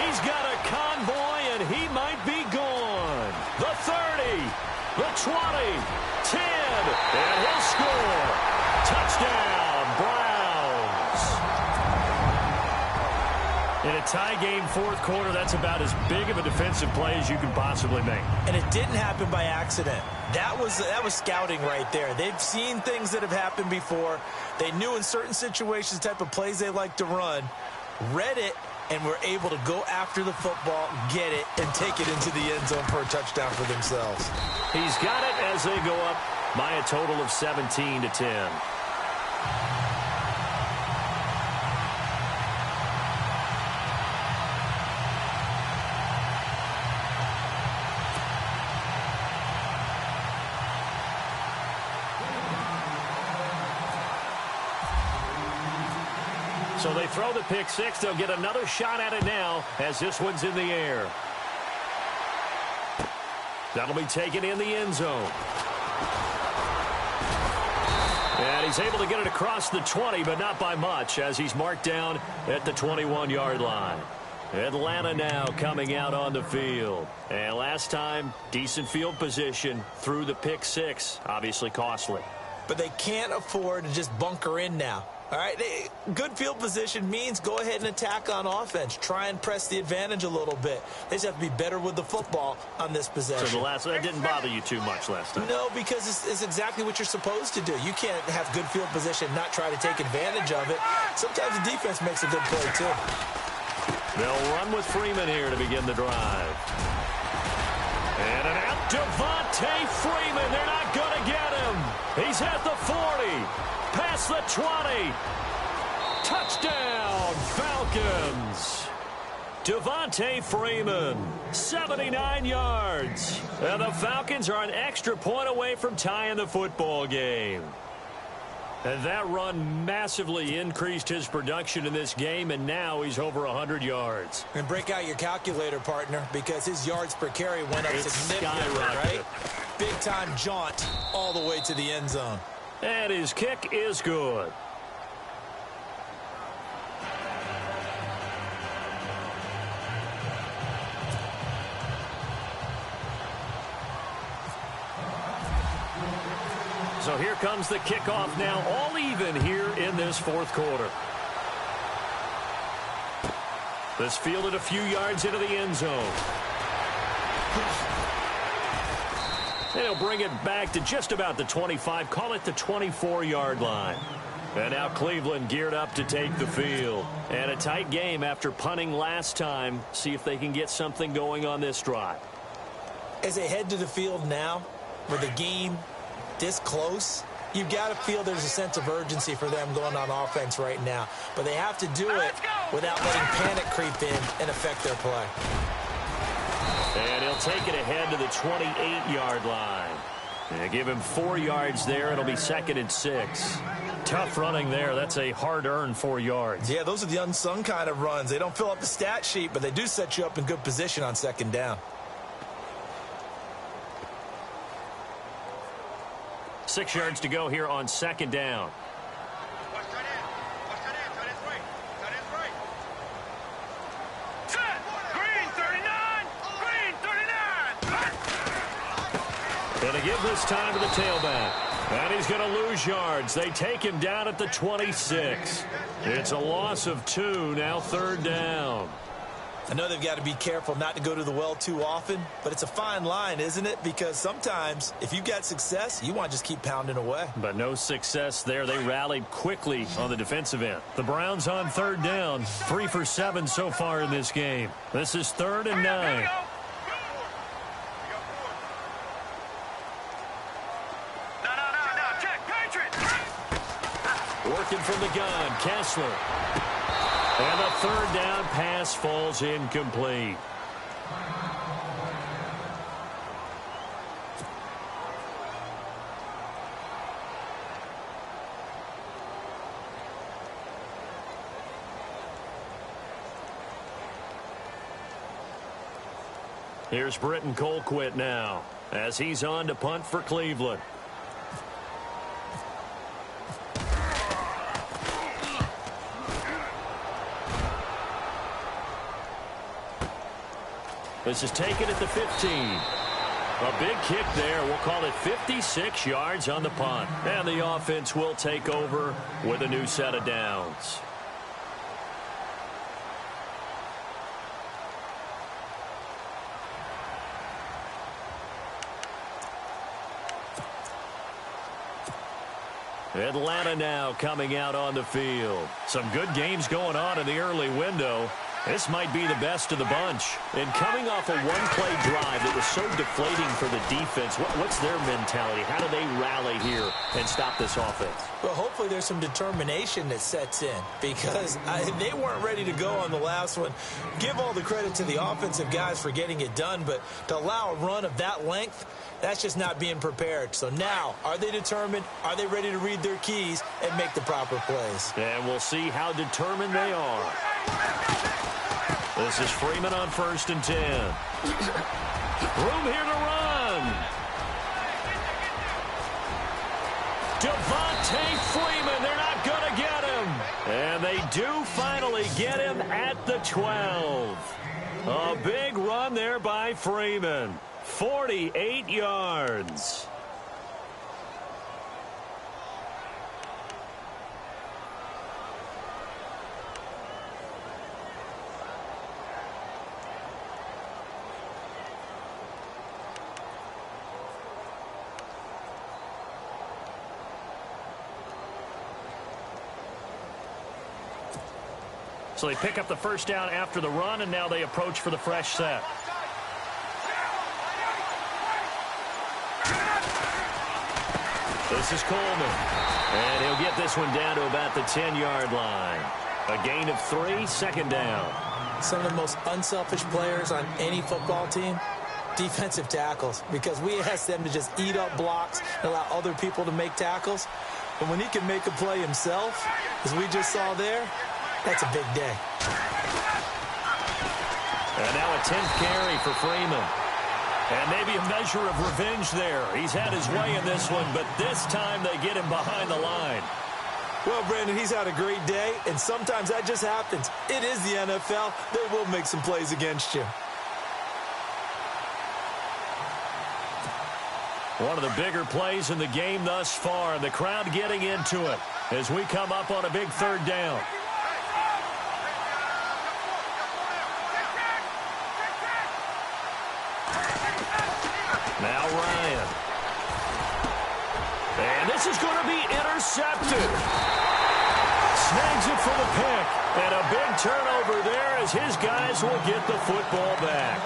He's got a convoy, and he might be gone. The 30, the 20, 10, and he'll score. Touchdown, Browns. In a tie game, 4th quarter, that's about as big of a defensive play as you can possibly make. And it didn't happen by accident. That was scouting right there. They've seen things that have happened before. They knew in certain situations the type of plays they like to run, read it, and were able to go after the football, get it, and take it into the end zone for a touchdown for themselves. He's got it as they go up by a total of 17-10. So they throw the pick 6. They'll get another shot at it now as this one's in the air. That'll be taken in the end zone. And he's able to get it across the 20, but not by much, as he's marked down at the 21-yard line. Atlanta now coming out on the field. And last time, decent field position through the pick six. Obviously costly. But they can't afford to just bunker in now. All right, good field position means go ahead and attack on offense. Try and press the advantage a little bit. They just have to be better with the football on this possession. So that didn't bother you too much last time? No, because it's exactly what you're supposed to do. You can't have good field position and not try to take advantage of it. Sometimes the defense makes a good play, too. They'll run with Freeman here to begin the drive. And an out, Devontae Freeman. They're not going to get him. He's at the 40. Past the 20. Touchdown, Falcons. Devontae Freeman, 79 yards. And the Falcons are an extra point away from tying the football game. And that run massively increased his production in this game, and now he's over 100 yards. And break out your calculator, partner, because his yards per carry went up significantly, right? Big-time jaunt all the way to the end zone. And his kick is good. So here comes the kickoff now, all even here in this fourth quarter. This fielded a few yards into the end zone. And he'll bring it back to just about the 25, call it the 24-yard line. And now Cleveland geared up to take the field. And a tight game after punting last time. See if they can get something going on this drive. As they head to the field now, with the game this close, you've got to feel there's a sense of urgency for them going on offense right now. But they have to do it without letting panic creep in and affect their play. And he'll take it ahead to the 28-yard line. And give him 4 yards there. It'll be 2nd and 6. Tough running there. That's a hard-earned 4 yards. Yeah, those are the unsung kind of runs. They don't fill up the stat sheet, but they do set you up in good position on 2nd down. 6 yards to go here on 2nd down. Going to give this time to the tailback. And he's going to lose yards. They take him down at the 26. It's a loss of 2, now 3rd down. I know they've got to be careful not to go to the well too often, but it's a fine line, isn't it? Because sometimes, if you've got success, you want to just keep pounding away. But no success there. They rallied quickly on the defensive end. The Browns on 3rd down, 3 for 7 so far in this game. This is 3rd and 9. Working from the gun, Kessler. And the 3rd down pass falls incomplete. Here's Britton Colquitt now as he's on to punt for Cleveland. This is taken at the 15. A big kick there. We'll call it 56 yards on the punt. And the offense will take over with a new set of downs. Atlanta now coming out on the field. Some good games going on in the early window. This might be the best of the bunch. And coming off a one-play drive that was so deflating for the defense, what's their mentality? How do they rally here and stop this offense? Well, hopefully there's some determination that sets in because they weren't ready to go on the last one. Give all the credit to the offensive guys for getting it done, but to allow a run of that length, that's just not being prepared. So now, are they determined? Are they ready to read their keys and make the proper plays? And we'll see how determined they are. This is Freeman on 1st and 10. Room here to run. Devontae Freeman, they're not going to get him. And they do finally get him at the 12. A big run there by Freeman. 48 yards. So they pick up the first down after the run, and now they approach for the fresh set. This is Coleman. And he'll get this one down to about the 10-yard line. A gain of 3, second down. Some of the most unselfish players on any football team, defensive tackles, because we ask them to just eat up blocks and allow other people to make tackles. But when he can make a play himself, as we just saw there, that's a big day. And now a 10th carry for Freeman. And maybe a measure of revenge there. He's had his way in this one, but this time they get him behind the line. Well, Brandon, he's had a great day, and sometimes that just happens. It is the NFL. They will make some plays against you. One of the bigger plays in the game thus far, and the crowd getting into it as we come up on a big third down. Now Ryan. And this is going to be intercepted. Snags it for the pick. And a big turnover there as his guys will get the football back.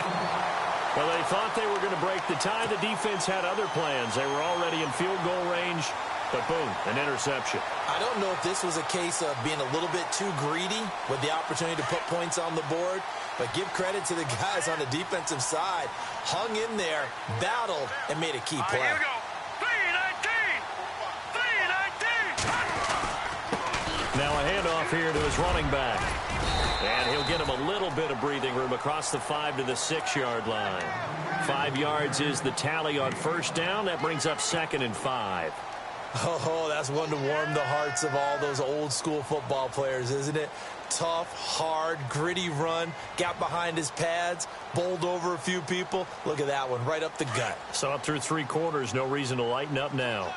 Well, they thought they were going to break the tie. The defense had other plans. They were already in field goal range. But boom, an interception. I don't know if this was a case of being a little bit too greedy with the opportunity to put points on the board. But give credit to the guys on the defensive side. Hung in there, battled, and made a key play. Here we go. 3-19. 3-19. Now a handoff here to his running back. And he'll get him a little bit of breathing room across the 5 to the 6-yard line. 5 yards is the tally on first down. That brings up 2nd and 5. Oh, that's one to warm the hearts of all those old school football players, isn't it? Tough, hard, gritty run, got behind his pads, bowled over a few people. Look at that one, right up the gut. Saw it through 3 quarters, no reason to lighten up now.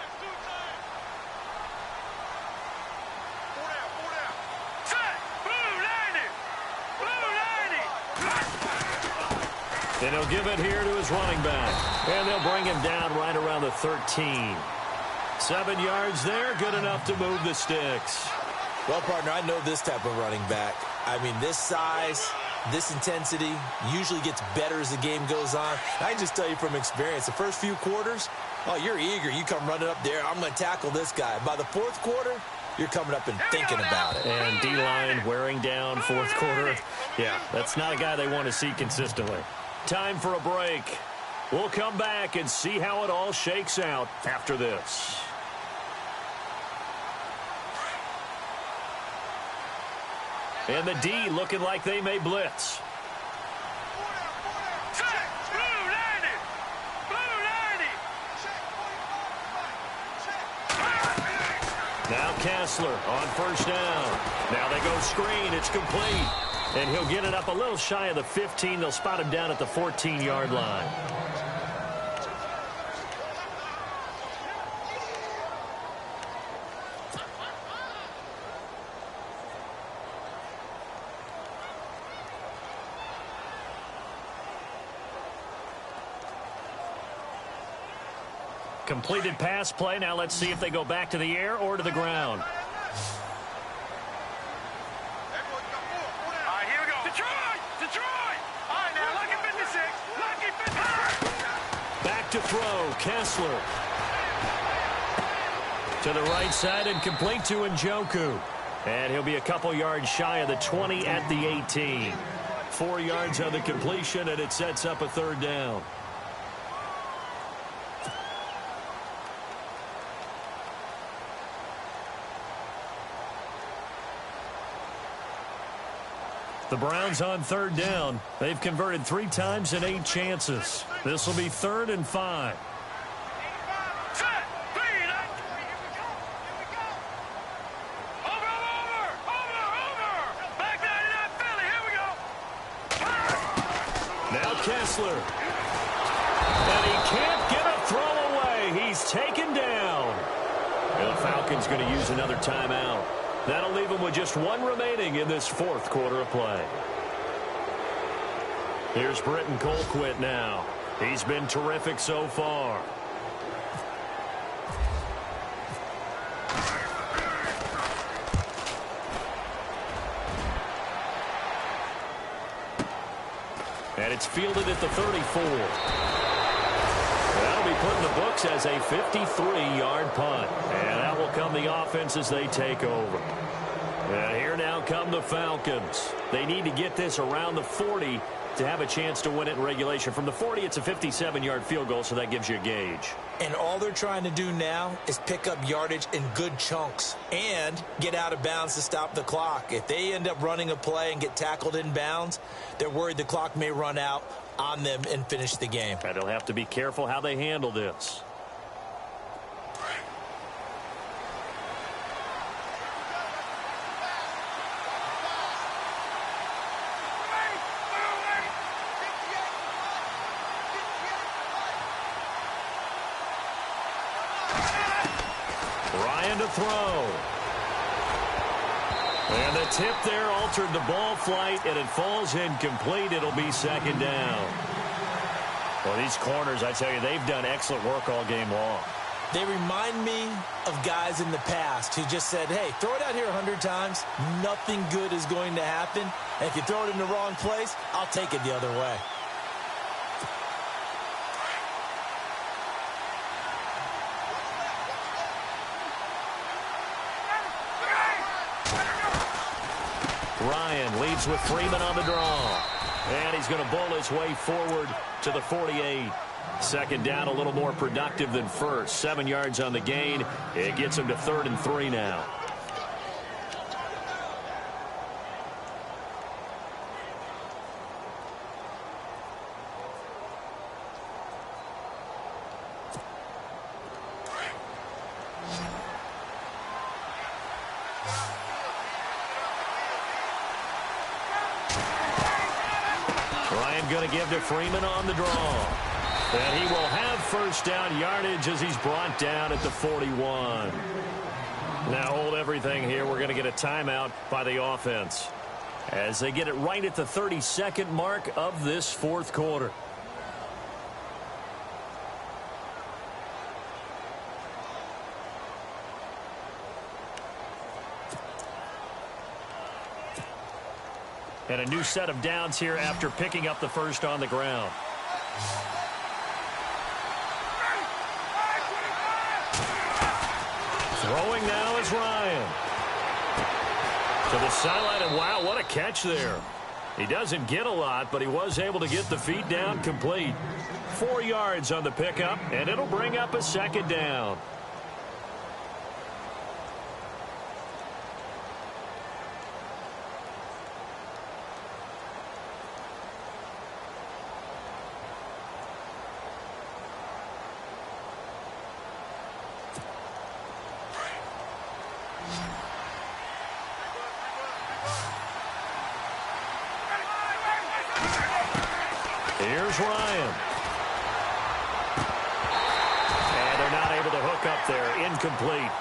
And he'll give it here to his running back. And they'll bring him down right around the 13. 7 yards there, good enough to move the sticks. Well, partner, I know this type of running back. I mean, this size, this intensity usually gets better as the game goes on. I can just tell you from experience, the first few quarters, oh, you're eager. You come running up there, I'm going to tackle this guy. By the 4th quarter, you're coming up and thinking about it. And D-line wearing down 4th quarter. Yeah, that's not a guy they want to see consistently. Time for a break. We'll come back and see how it all shakes out after this. And the D looking like they may blitz. Now Kessler on first down. Now they go screen. It's complete. And he'll get it up a little shy of the 15. They'll spot him down at the 14-yard line. Completed pass play. Now let's see if they go back to the air or to the ground. All right, here we go. Detroit! Detroit! All right, now, lucky 56. Lucky 56. Back to throw. Kessler. To the right side and complete to Njoku. And he'll be a couple yards shy of the 20 at the 18. 4 yards on the completion, and it sets up a 3rd down. The Browns on 3rd down. They've converted 3 times in 8 chances. This will be 3rd and 5. Kessler. And he can't get a throw away. He's taken down. And the Falcons going to use another timeout. That'll leave them with just one remaining in this fourth quarter of play. Here's Britton Colquitt now. He's been terrific so far. And it's fielded at the 34. That'll be put in the books as a 53-yard punt. And that will come the offense as they take over. And here now come the Falcons. They need to get this around the 40 to have a chance to win it in regulation. From the 40, it's a 57-yard field goal, so that gives you a gauge. And all they're trying to do now is pick up yardage in good chunks and get out of bounds to stop the clock. If they end up running a play and get tackled in bounds, they're worried the clock may run out on them and finish the game. And they'll have to be careful how they handle this. Ryan to throw. And the tip there altered the ball flight, and it falls incomplete. It'll be second down. Well, these corners, I tell you, they've done excellent work all game long. They remind me of guys in the past who just said, hey, throw it out here 100 times. Nothing good is going to happen. And if you throw it in the wrong place, I'll take it the other way. Ryan leads with Freeman on the draw. And he's going to bowl his way forward to the 48. Second down, a little more productive than first. 7 yards on the gain. It gets him to 3rd and 3 now. Going to give to Freeman on the draw. And he will have first down yardage as he's brought down at the 41. Now hold everything here. We're going to get a timeout by the offense as they get it right at the 32nd mark of this fourth quarter. And a new set of downs here after picking up the first on the ground. Throwing now is Ryan. To the sideline, and wow, what a catch there. He doesn't get a lot, but he was able to get the feet down complete. 4 yards on the pickup, and it'll bring up a second down. Here's Ryan. And they're not able to hook up there. Incomplete.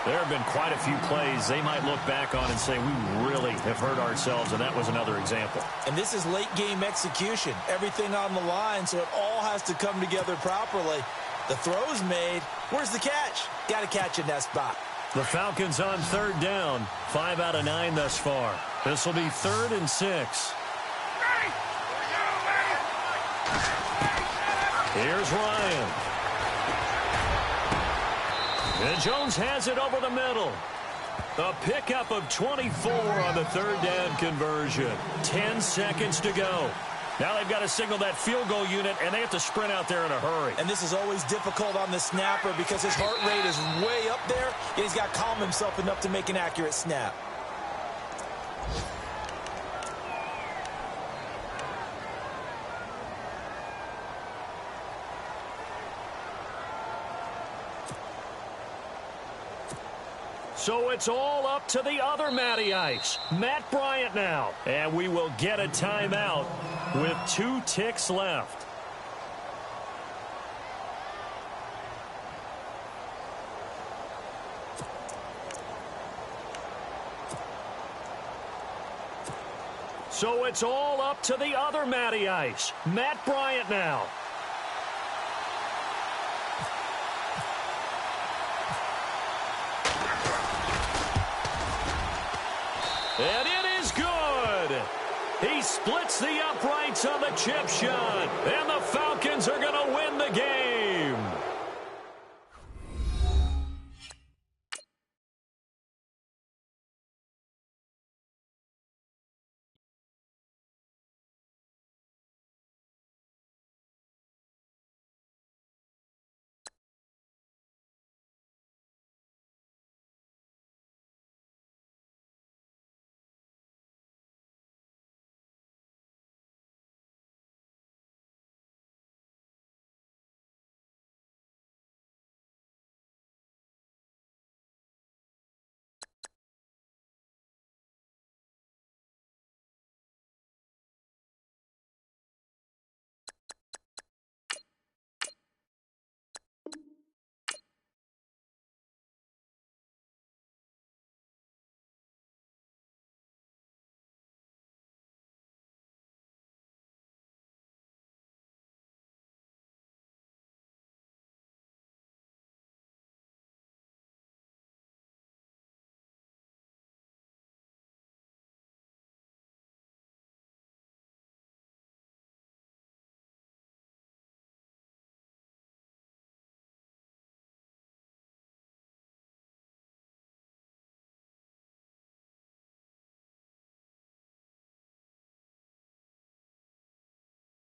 There have been quite a few plays they might look back on and say, we really have hurt ourselves, and that was another example. And this is late-game execution. Everything on the line, so it all has to come together properly. The throw's made. Where's the catch? Got to catch in that spot. The Falcons on 3rd down. 5 out of 9 thus far. This will be 3rd and 6. Here's Ryan. And Jones has it over the middle. A pickup of 24 on the 3rd down conversion. 10 seconds to go. Now they've got to signal that field goal unit, and they have to sprint out there in a hurry. And this is always difficult on the snapper because his heart rate is way up there, and he's got to calm himself enough to make an accurate snap. So it's all up to the other Matty Ice, Matt Bryant now. And we will get a timeout with 2 ticks left. So it's all up to the other Matty Ice, Matt Bryant now. And it is good. He splits the uprights on the chip shot. And the Falcons are going to win the game.